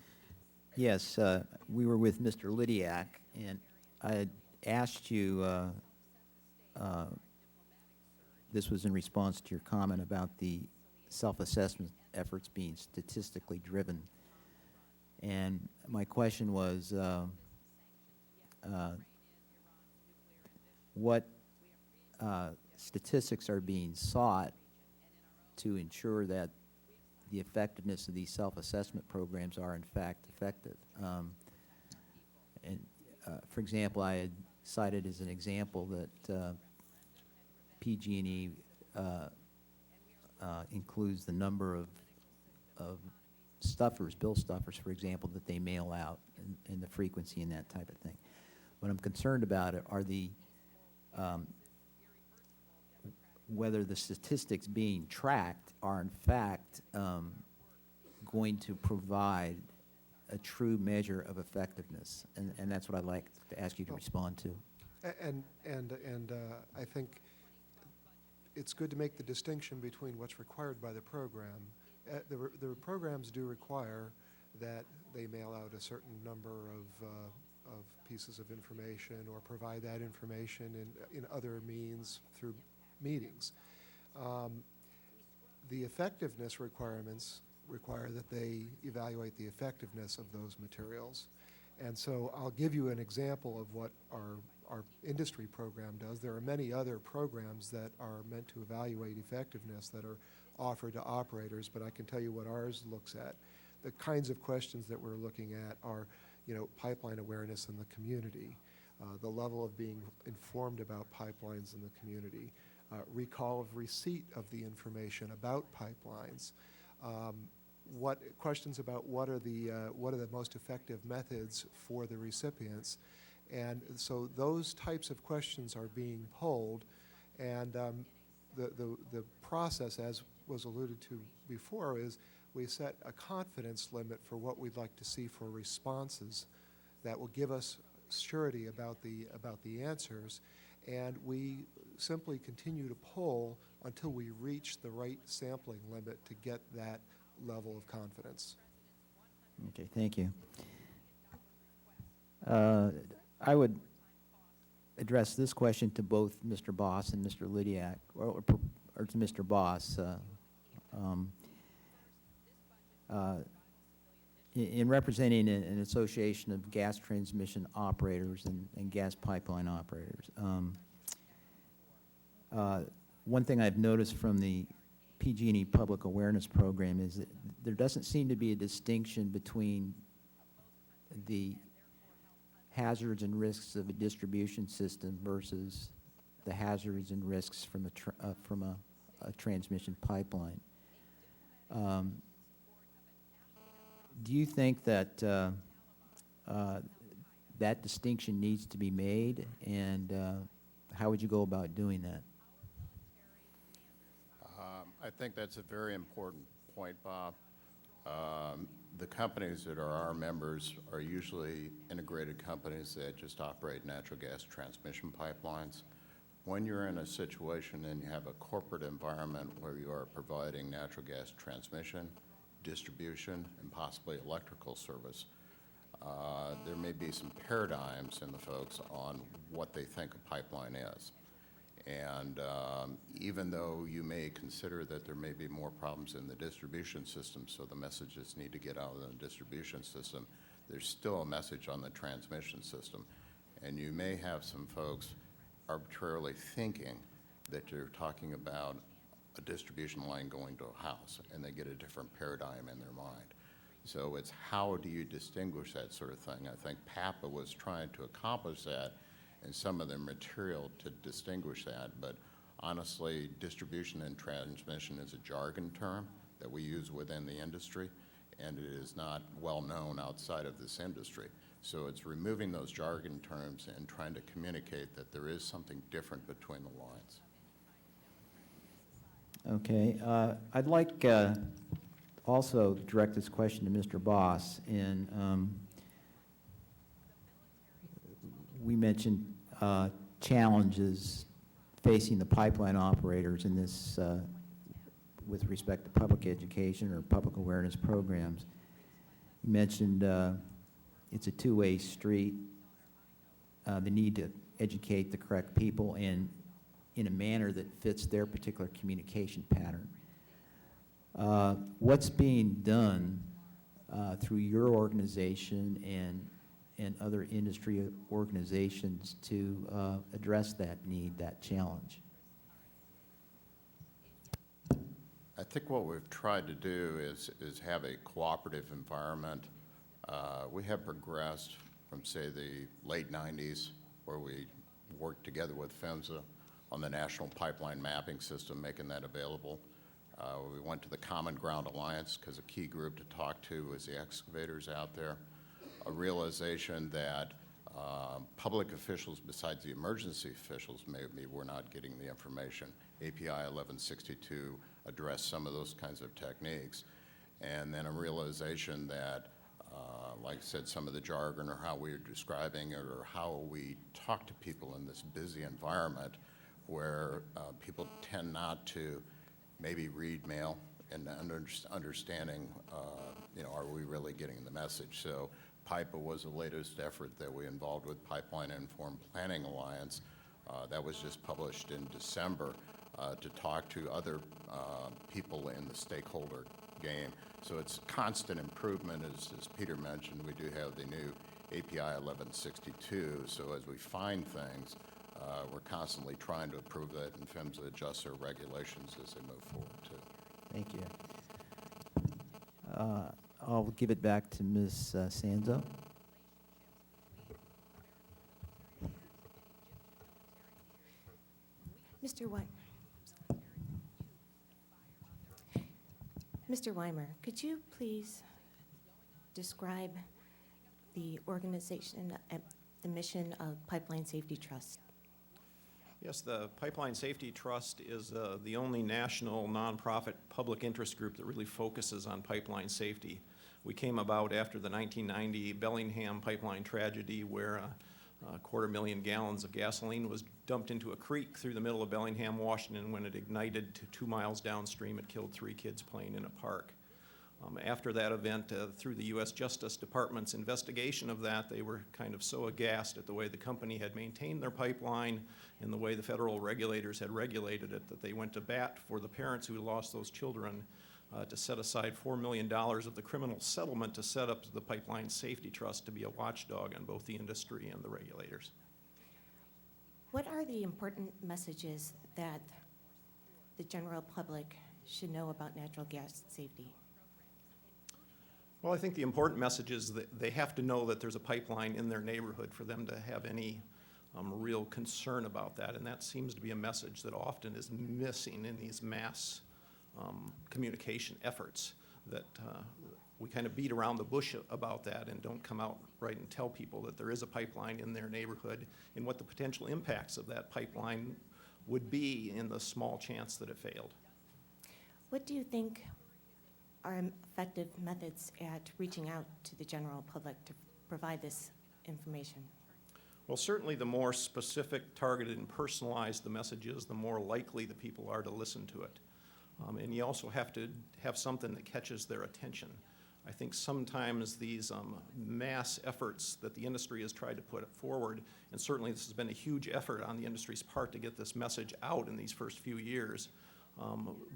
Yes, we were with Mr. Lydiac, and I had asked you, this was in response to your comment about the self-assessment efforts being statistically driven. And my question was, what statistics are being sought to ensure that the effectiveness of these self-assessment programs are in fact effective? For example, I had cited as an example that PG&E includes the number of stuffers, bill stuffers, for example, that they mail out, and the frequency and that type of thing. What I'm concerned about are the whether the statistics being tracked are in fact going to provide a true measure of effectiveness, and that's what I'd like to ask you to respond to. And I think it's good to make the distinction between what's required by the program. The programs do require that they mail out a certain number of pieces of information or provide that information in other means through meetings. The effectiveness requirements require that they evaluate the effectiveness of those materials. And so I'll give you an example of what our industry program does. There are many other programs that are meant to evaluate effectiveness that are offered to operators, but I can tell you what ours looks at. The kinds of questions that we're looking at are, pipeline awareness in the community, the level of being informed about pipelines in the community, recall of receipt of the information about pipelines, questions about what are the most effective methods for the recipients. And so those types of questions are being polled, and the process, as was alluded to before, is we set a confidence limit for what we'd like to see for responses that will give us surety about the answers, and we simply continue to poll until we reach the right sampling limit to get that level of confidence. Okay, thank you. I would address this question to both Mr. Boss and Mr. Lydiac, or to Mr. Boss. In representing an association of gas transmission operators and gas pipeline operators, one thing I've noticed from the PG&E Public Awareness Program is that there doesn't seem to be a distinction between the hazards and risks of a distribution system versus the hazards and risks from a transmission pipeline. Do you think that that distinction needs to be made, and how would you go about doing that? I think that's a very important point, Bob. The companies that are our members are usually integrated companies that just operate natural gas transmission pipelines. When you're in a situation and you have a corporate environment where you are providing natural gas transmission, distribution, and possibly electrical service, there may be some paradigms in the folks on what they think a pipeline is. And even though you may consider that there may be more problems in the distribution system, so the messages need to get out of the distribution system, there's still a message on the transmission system. And you may have some folks arbitrarily thinking that you're talking about a distribution line going to a house, and they get a different paradigm in their mind. So it's how do you distinguish that sort of thing? I think PAPA was trying to accomplish that in some of their material to distinguish that, but honestly, distribution and transmission is a jargon term that we use within the industry, and it is not well known outside of this industry. So it's removing those jargon terms and trying to communicate that there is something different between the lines. Okay, I'd like also to direct this question to Mr. Boss. And we mentioned challenges facing the pipeline operators in this with respect to public education or public awareness programs. You mentioned it's a two-way street, the need to educate the correct people and in a manner that fits their particular communication pattern. What's being done through your organization and other industry organizations to address that need, that challenge? I think what we've tried to do is have a cooperative environment. We have progressed from, say, the late 90s, where we worked together with PHMSA on the National Pipeline Mapping System, making that available. We went to the Common Ground Alliance because a key group to talk to was the excavators out there. A realization that public officials, besides the emergency officials, maybe were not getting the information. API 1162 addressed some of those kinds of techniques. And then a realization that, like I said, some of the jargon or how we are describing it or how we talk to people in this busy environment where people tend not to maybe read mail and understanding, are we really getting the message? So PIPA was the latest effort that we involved with, Pipeline Informed Planning Alliance. That was just published in December to talk to other people in the stakeholder game. So it's constant improvement, as Peter mentioned. We do have the new API 1162, so as we find things, we're constantly trying to improve that, and PHMSA adjusts their regulations as they move forward, too. Thank you. I'll give it back to Ms. Sanzo. Mr. Weimer, could you please describe the organization, the mission of Pipeline Safety Trust? Yes, the Pipeline Safety Trust is the only national nonprofit public interest group that really focuses on pipeline safety. We came about after the 1990 Bellingham pipeline tragedy, where a 250,000 gallons of gasoline was dumped into a creek through the middle of Bellingham, Washington. When it ignited to 2 miles downstream, it killed 3 kids playing in a park. After that event, through the U.S. Justice Department's investigation of that, they were kind of so aghast at the way the company had maintained their pipeline and the way the federal regulators had regulated it that they went to bat for the parents who lost those children to set aside $4 million of the criminal settlement to set up the Pipeline Safety Trust to be a watchdog on both the industry and the regulators. What are the important messages that the general public should know about natural gas safety? Well, I think the important message is that they have to know that there's a pipeline in their neighborhood for them to have any real concern about that, and that seems to be a message that often is missing in these mass communication efforts, that we kind of beat around the bush about that and don't come out right and tell people that there is a pipeline in their neighborhood and what the potential impacts of that pipeline would be in the small chance that it failed. What do you think are effective methods at reaching out to the general public to provide this information? Well, certainly the more specific, targeted, and personalized the message is, the more likely the people are to listen to it. And you also have to have something that catches their attention. I think sometimes these mass efforts that the industry has tried to put forward, and certainly this has been a huge effort on the industry's part to get this message out in these first few years,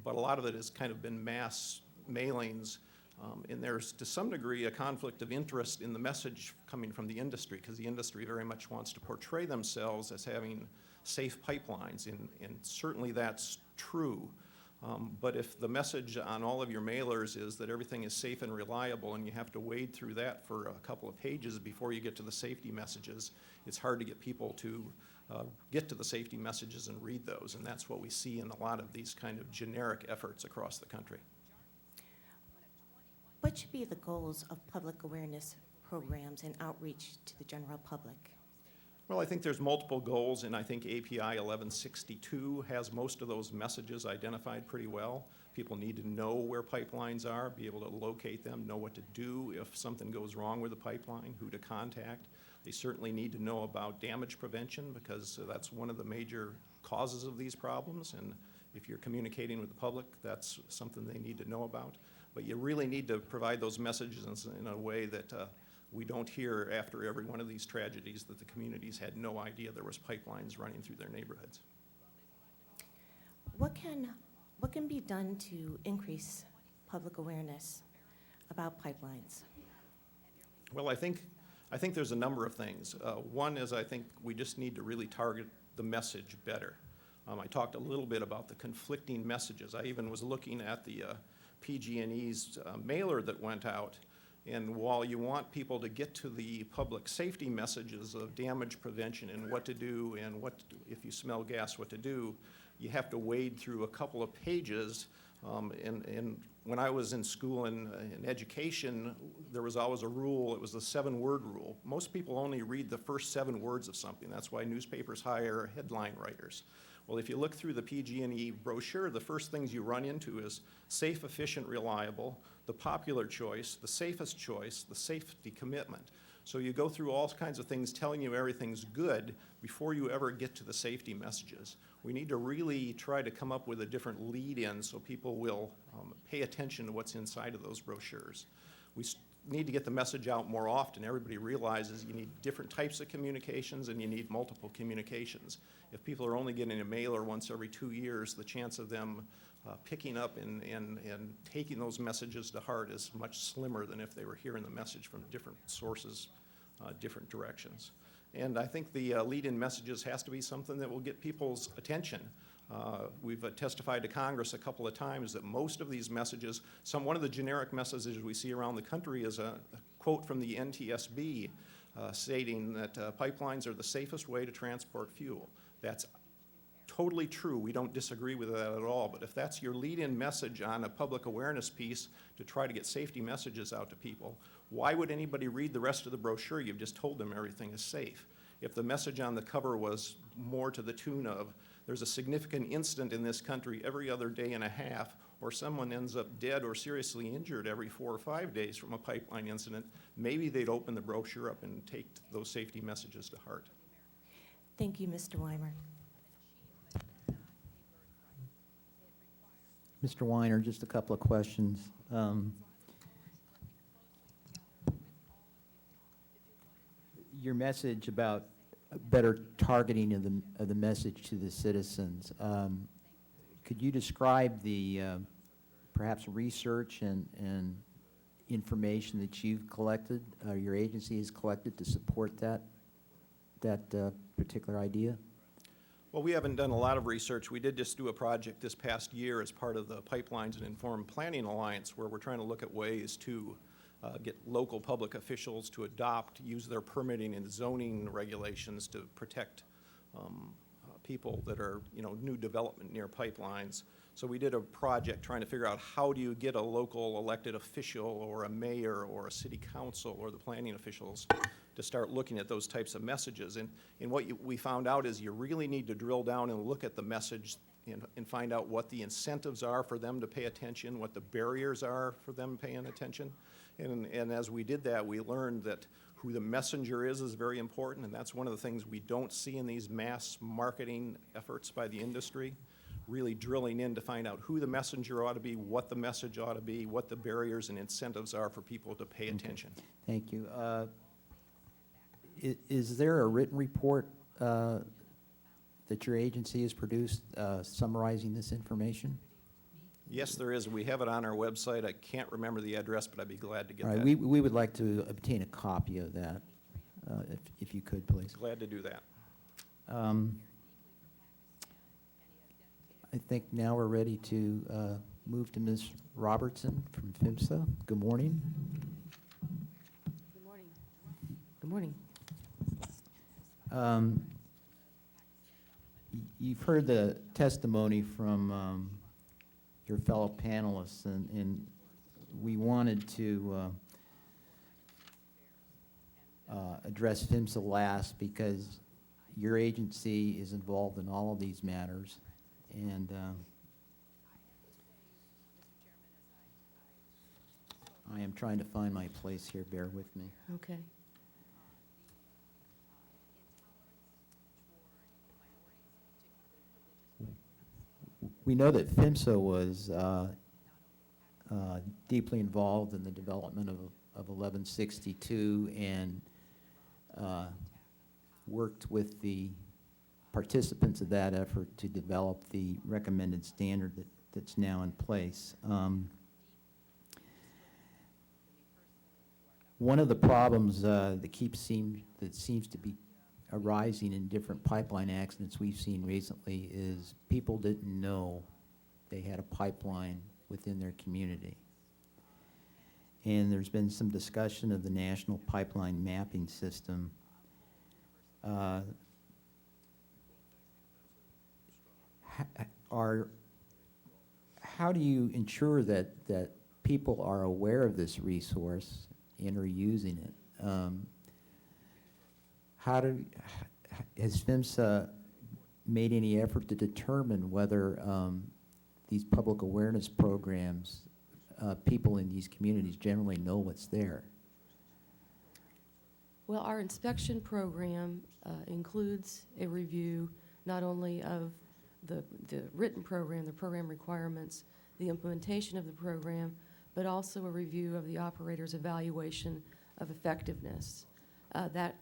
but a lot of it has kind of been mass mailings, and there's to some degree a conflict of interest in the message coming from the industry, because the industry very much wants to portray themselves as having safe pipelines, and certainly that's true. But if the message on all of your mailers is that everything is safe and reliable and you have to wade through that for a couple of pages before you get to the safety messages, it's hard to get people to get to the safety messages and read those, and that's what we see in a lot of these kind of generic efforts across the country. What should be the goals of public awareness programs and outreach to the general public? Well, I think there's multiple goals, and I think API 1162 has most of those messages identified pretty well. People need to know where pipelines are, be able to locate them, know what to do if something goes wrong with the pipeline, who to contact. They certainly need to know about damage prevention, because that's one of the major causes of these problems, and If you're communicating with the public, that's something they need to know about. But you really need to provide those messages in a way that we don't hear after every one of these tragedies that the communities had no idea there was pipelines running through their neighborhoods. What can be done to increase public awareness about pipelines? Well, I think there's a number of things. One is I think we just need to really target the message better. I talked a little bit about the conflicting messages. I even was looking at the PG&E's mailer that went out, and while you want people to get to the public safety messages of damage prevention and what to do and if you smell gas, what to do, you have to wade through a couple of pages. And when I was in school and in education, there was always a rule. It was the 7-word rule. Most people only read the first 7 words of something. That's why newspapers hire headline writers. Well, if you look through the PG&E brochure, the first things you run into is safe, efficient, reliable, the popular choice, the safest choice, the safety commitment. So you go through all kinds of things telling you everything's good before you ever get to the safety messages. We need to really try to come up with a different lead-in so people will pay attention to what's inside of those brochures. We need to get the message out more often. Everybody realizes you need different types of communications and you need multiple communications. If people are only getting a mailer once every 2 years, the chance of them picking up and taking those messages to heart is much slimmer than if they were hearing the message from different sources, different directions. And I think the lead-in messages has to be something that will get people's attention. We've testified to Congress a couple of times that most of these messages, one of the generic messages we see around the country is a quote from the NTSB stating that pipelines are the safest way to transport fuel. That's totally true. We don't disagree with that at all. But if that's your lead-in message on a public awareness piece to try to get safety messages out to people, why would anybody read the rest of the brochure? You've just told them everything is safe. If the message on the cover was more to the tune of, there's a significant incident in this country every other day and a half, or someone ends up dead or seriously injured every 4 or 5 days from a pipeline incident, maybe they'd open the brochure up and take those safety messages to heart. Thank you, Mr. Weimer. Mr. Weiner, just a couple of questions. Your message about better targeting of the message to the citizens, could you describe the perhaps research and information that you've collected, your agency has collected to support that particular idea? Well, we haven't done a lot of research. We did just do a project this past year as part of the Pipelines and Informed Planning Alliance, where we're trying to look at ways to get local public officials to use their permitting and zoning regulations to protect people that are, new development near pipelines. So we did a project trying to figure out how do you get a local elected official or a mayor or a city council or the planning officials to start looking at those types of messages. And what we found out is you really need to drill down and look at the message and find out what the incentives are for them to pay attention, what the barriers are for them paying attention. And as we did that, we learned that who the messenger is very important, and that's one of the things we don't see in these mass marketing efforts by the industry, really drilling in to find out who the messenger ought to be, what the message ought to be, what the barriers and incentives are for people to pay attention. Thank you. Is there a written report that your agency has produced summarizing this information? Yes, there is. We have it on our website. I can't remember the address, but I'd be glad to get All right, that. we would like to obtain a copy of that, if you could, please. Glad to do that. I think now we're ready to move to Ms. Robertson from PHMSA. Good morning. Good morning. Good morning. You've heard the testimony from your fellow panelists, and we wanted to address PHMSA last because your agency is involved in all of these matters. And I am trying to find my place here. Bear with me. Okay. we know that PHMSA was deeply involved in the development of 1162 and worked with the participants of that effort to develop the recommended standard that's now in place. One of the problems that seems to be arising in different pipeline accidents we've seen recently is people didn't know they had a pipeline within their community. And there's been some discussion of the National Pipeline Mapping System. How do you ensure that people are aware of this resource and are using it? Has PHMSA made any effort to determine whether these public awareness programs, people in these communities generally know what's there? Well, our inspection program includes a review not only of the written program, the program requirements, the implementation of the program, but also a review of the operator's evaluation of effectiveness. That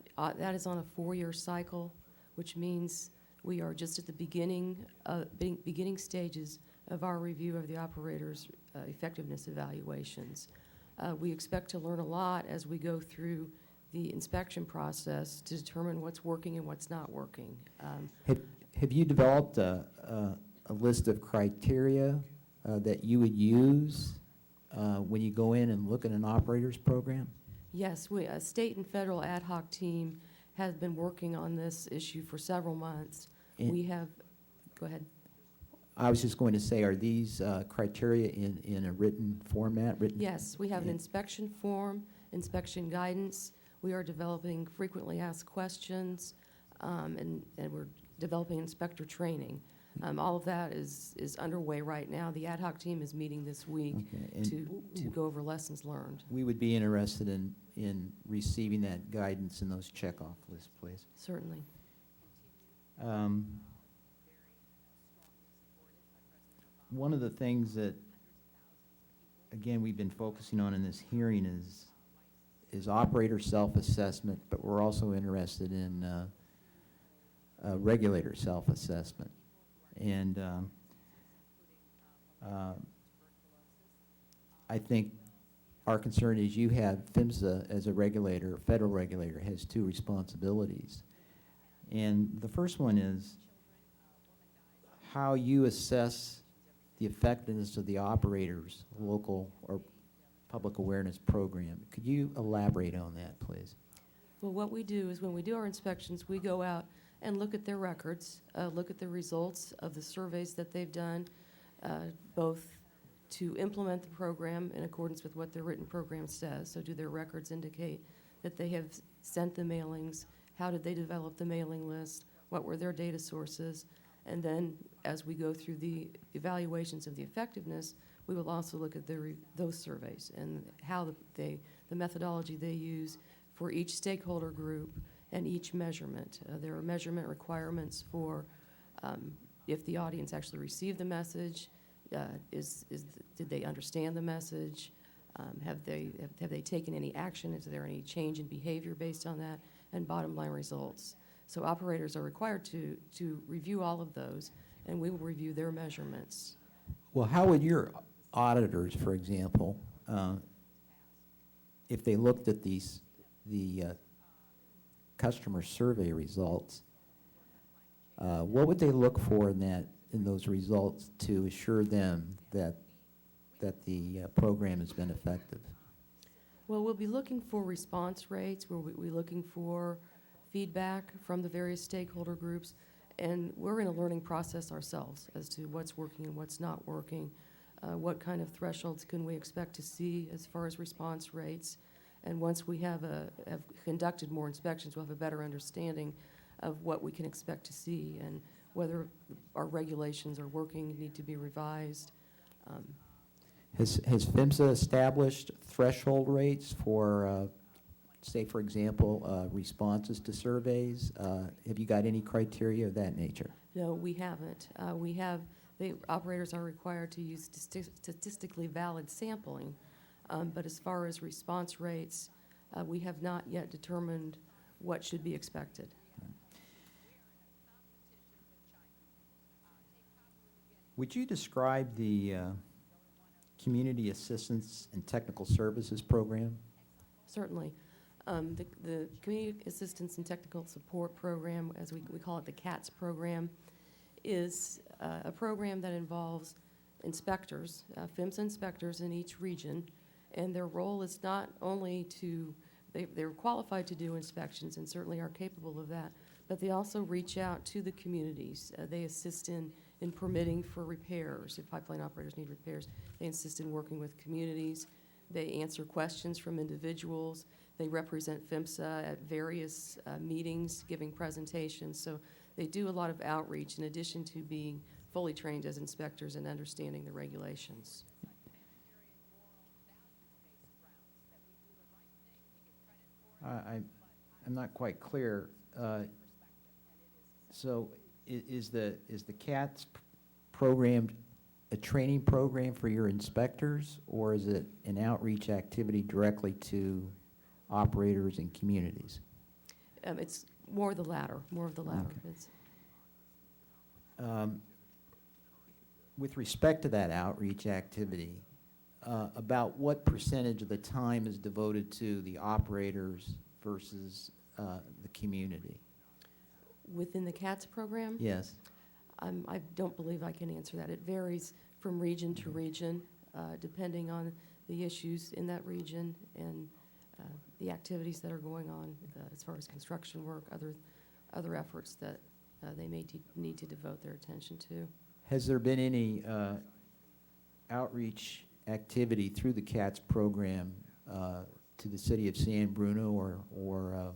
is on a 4-year cycle, which means we are just at the beginning stages of our review of the operator's effectiveness evaluations. We expect to learn a lot as we go through the inspection process to determine what's working and what's not working. Have you developed a list of criteria that you would use when you go in and look at an operator's program? Yes, a state and federal ad hoc team has been working on this issue for several months. And We have, go ahead. I was just going to say, are these criteria in a written format? Yes, we have an Yeah. inspection form, inspection guidance. We are developing frequently asked questions, and we're developing inspector training. All of that is underway right now. The ad hoc team is meeting this week Okay, and to go over lessons learned. we would be interested in receiving that guidance and those checkoff lists, please. Certainly. One of the things that, again, we've been focusing on in this hearing is operator self-assessment, but we're also interested in regulator self-assessment. And I think our concern is you have PHMSA as a regulator, federal regulator, has two responsibilities. And the first one is how you assess the effectiveness of the operator's local or public awareness program. Could you elaborate on that, please? Well, what we do is when we do our inspections, we go out and look at their records, look at the results of the surveys that they've done, both to implement the program in accordance with what their written program says. So do their records indicate that they have sent the mailings? How did they develop the mailing list? What were their data sources? And then as we go through the evaluations of the effectiveness, we will also look at those surveys and how the methodology they use for each stakeholder group and each measurement. There are measurement requirements for if the audience actually received the message, did they understand the message? Have they taken any action? Is there any change in behavior based on that? And bottom line results. So operators are required to review all of those, and we will review their measurements. Well, how would your auditors, for example, if they looked at the customer survey results, what would they look for in those results to assure them that the program has been effective? Well, we'll be looking for response rates. We'll be looking for feedback from the various stakeholder groups, and we're in a learning process ourselves as to what's working and what's not working. What kind of thresholds can we expect to see as far as response rates? And once we have conducted more inspections, we'll have a better understanding of what we can expect to see and whether our regulations are working, need to be revised. Has PHMSA established threshold rates for, say, for example, responses to surveys? Have you got any criteria of that nature? No, we haven't. We have Operators are required to use statistically valid sampling, but as far as response rates, we have not yet determined what should be expected. Would you describe the Community Assistance and Technical Services Program? Certainly. The Community Assistance and Technical Support Program, as we call it, the CATS program, is a program that involves inspectors, PHMSA inspectors in each region, and their role is not only to, they're qualified to do inspections and certainly are capable of that, but they also reach out to the communities. They assist in permitting for repairs. If pipeline operators need repairs, they assist in working with communities. They answer questions from individuals. They represent PHMSA at various meetings, giving presentations. So they do a lot of outreach in addition to being fully trained as inspectors and understanding the regulations. I'm not quite clear. So is the CATS program a training program for your inspectors, or is it an outreach activity directly to operators and communities? It's more the latter, more of the latter. Okay. It's, With respect to that outreach activity, about what percentage of the time is devoted to the operators versus the community? within the CATS program? Yes. I don't believe I can answer that. It varies from region to region, depending on the issues in that region and the activities that are going on as far as construction work, other efforts that they may need to devote their attention to. Has there been any outreach activity through the CATS program to the city of San Bruno or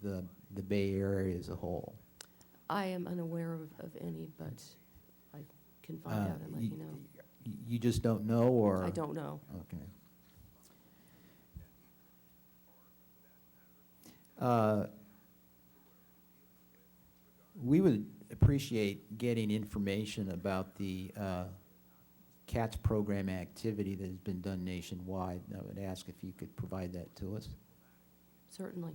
the Bay Area as a whole? I am unaware of any, but I can find out and let you know. You just don't know, or? I don't know. Okay. We would appreciate getting information about the CATS program activity that has been done nationwide. I would ask if you could provide that to us. Certainly.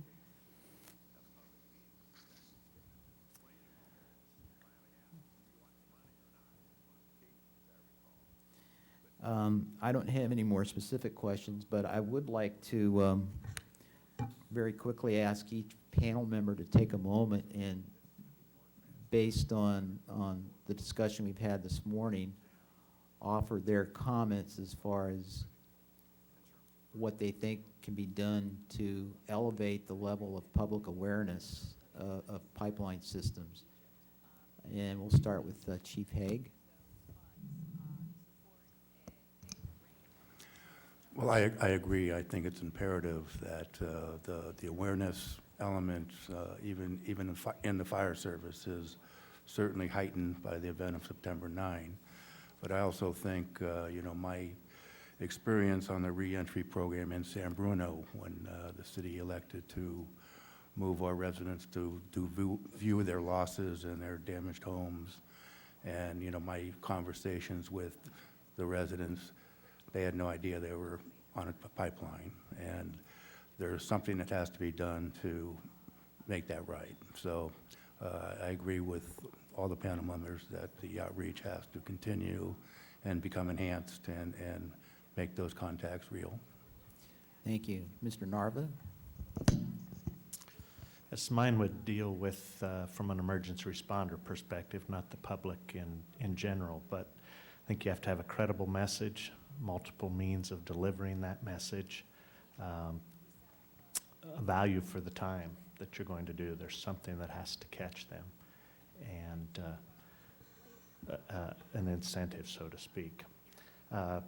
I don't have any more specific questions, but I would like to very quickly ask each panel member to take a moment and, based on the discussion we've had this morning, offer their comments as far as what they think can be done to elevate the level of public awareness of pipeline systems. And we'll start with Chief Haig. Well, I agree. I think it's imperative that the awareness element, even in the fire service, is certainly heightened by the event of September 9. But I also think, my experience on the reentry program in San Bruno, when the city elected to move our residents to view their losses and their damaged homes, and my conversations with the residents, they had no idea they were on a pipeline, and there's something that has to be done to make that right. So I agree with all the panel members that the outreach has to continue and become enhanced and make those contacts real. Thank you. Mr. Narva? Yes, mine would deal with, from an emergency responder perspective, not the public in general, but I think you have to have a credible message, multiple means of delivering that message, a value for the time that you're going to do. There's something that has to catch them, and an incentive, so to speak.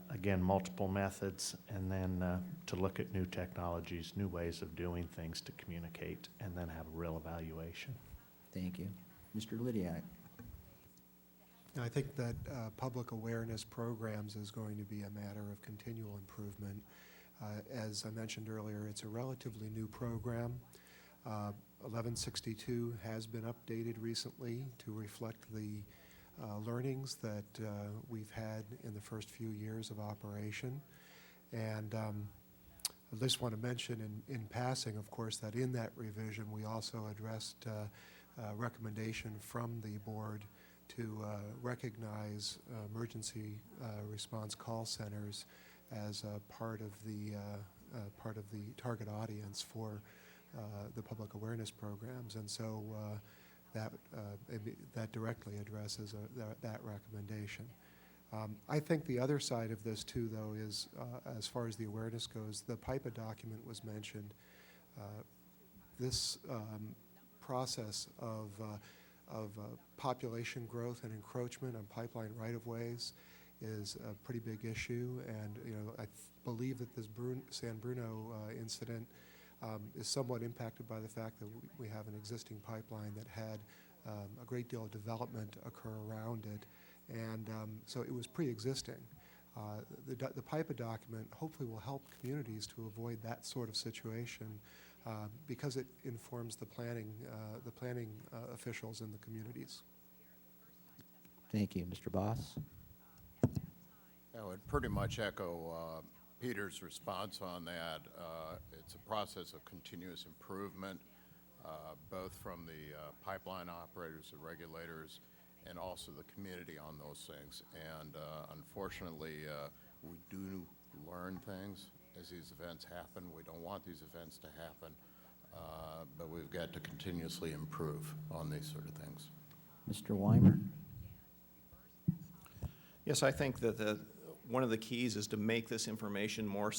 Again, multiple methods, and then to look at new technologies, new ways of doing things to communicate, and then have a real evaluation. Thank you. Mr. Lydiac? I think that public awareness programs is going to be a matter of continual improvement. As I mentioned earlier, it's a relatively new program. 1162 has been updated recently to reflect the learnings that we've had in the first few years of operation. And I just want to mention in passing, of course, that in that revision, we also addressed a recommendation from the board to recognize emergency response call centers as part of the target audience for the public awareness programs, and so that directly addresses that recommendation. I think the other side of this too, though, is as far as the awareness goes, the PIPA document was mentioned. This process of population growth and encroachment on pipeline right-of-ways is a pretty big issue, and I believe that this San Bruno incident is somewhat impacted by the fact that we have an existing pipeline that had a great deal of development occur around it, and so it was pre-existing. The PIPA document hopefully will help communities to avoid that sort of situation because it informs the planning officials in the communities. Thank you. Mr. Boss? I would pretty much echo Peter's response on that. It's a process of continuous improvement, both from the pipeline operators, the regulators, and also the community on those things. And unfortunately, we do learn things as these events happen. We don't want these events to happen, but we've got to continuously improve on these sort of things. Mr. Weimer? Yes, I think that one of the keys is to make this information more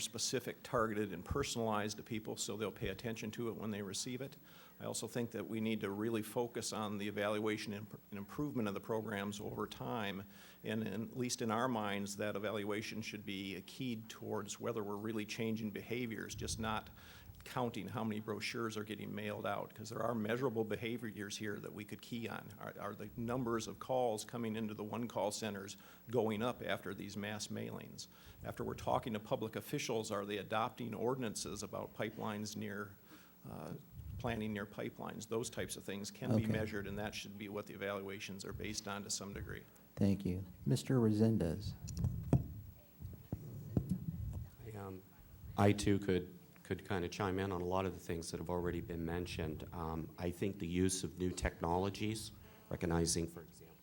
specific, targeted, and personalized to people so they'll pay attention to it when they receive it. I also think that we need to really focus on the evaluation and improvement of the programs over time, and at least in our minds, that evaluation should be keyed towards whether we're really changing behaviors, just not counting how many brochures are getting mailed out, because there are measurable behaviors here that we could key on. Are the numbers of calls coming into the one-call centers going up after these mass mailings? After we're talking to public officials, are they adopting ordinances about pipelines near, planning near pipelines? Those types of things can be measured, and that should be what the evaluations are based on to some degree. Thank you. Mr. Resendez? I too could kind of chime in on a lot of the things that have already been mentioned. I think the use of new technologies, recognizing, for example,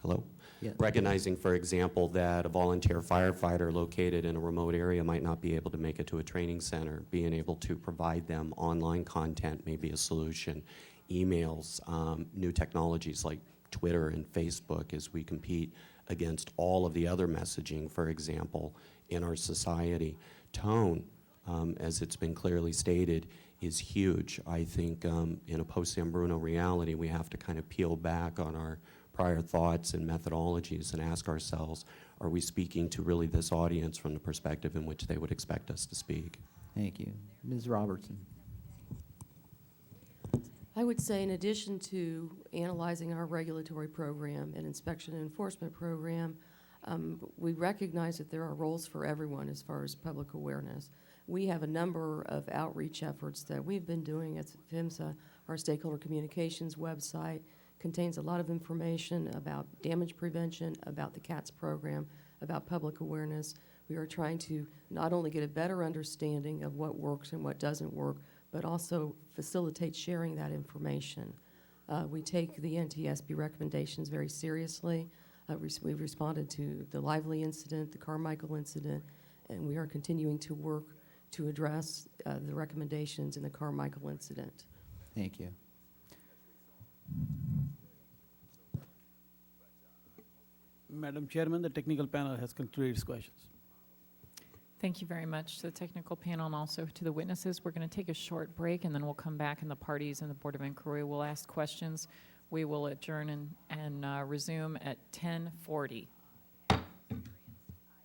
hello? Yeah. Recognizing, for example, that a volunteer firefighter located in a remote area might not be able to make it to a training center. Being able to provide them online content may be a solution. Emails, new technologies like Twitter and Facebook as we compete against all of the other messaging, for example, in our society. Tone, as it's been clearly stated, is huge. I think in a post-San Bruno reality, we have to kind of peel back on our prior thoughts and methodologies and ask ourselves, are we speaking to really this audience from the perspective in which they would expect us to speak? Thank you. Ms. Robertson? I would say in addition to analyzing our regulatory program and inspection and enforcement program, we recognize that there are roles for everyone as far as public awareness. We have a number of outreach efforts that we've been doing at PHMSA. Our stakeholder communications website contains a lot of information about damage prevention, about the CATS program, about public awareness. We are trying to not only get a better understanding of what works and what doesn't work, but also facilitate sharing that information. We take the NTSB recommendations very seriously. We've responded to the Lively incident, the Carmichael incident, and we are continuing to work to address the recommendations in the Carmichael incident. Thank you. Madam Chairman, the technical panel has concluded its questions. Thank you very much to the technical panel and also to the witnesses. We're going to take a short break, and then we'll come back, and the parties and the Board of Inquiry will ask questions. We will adjourn and resume at 10:40.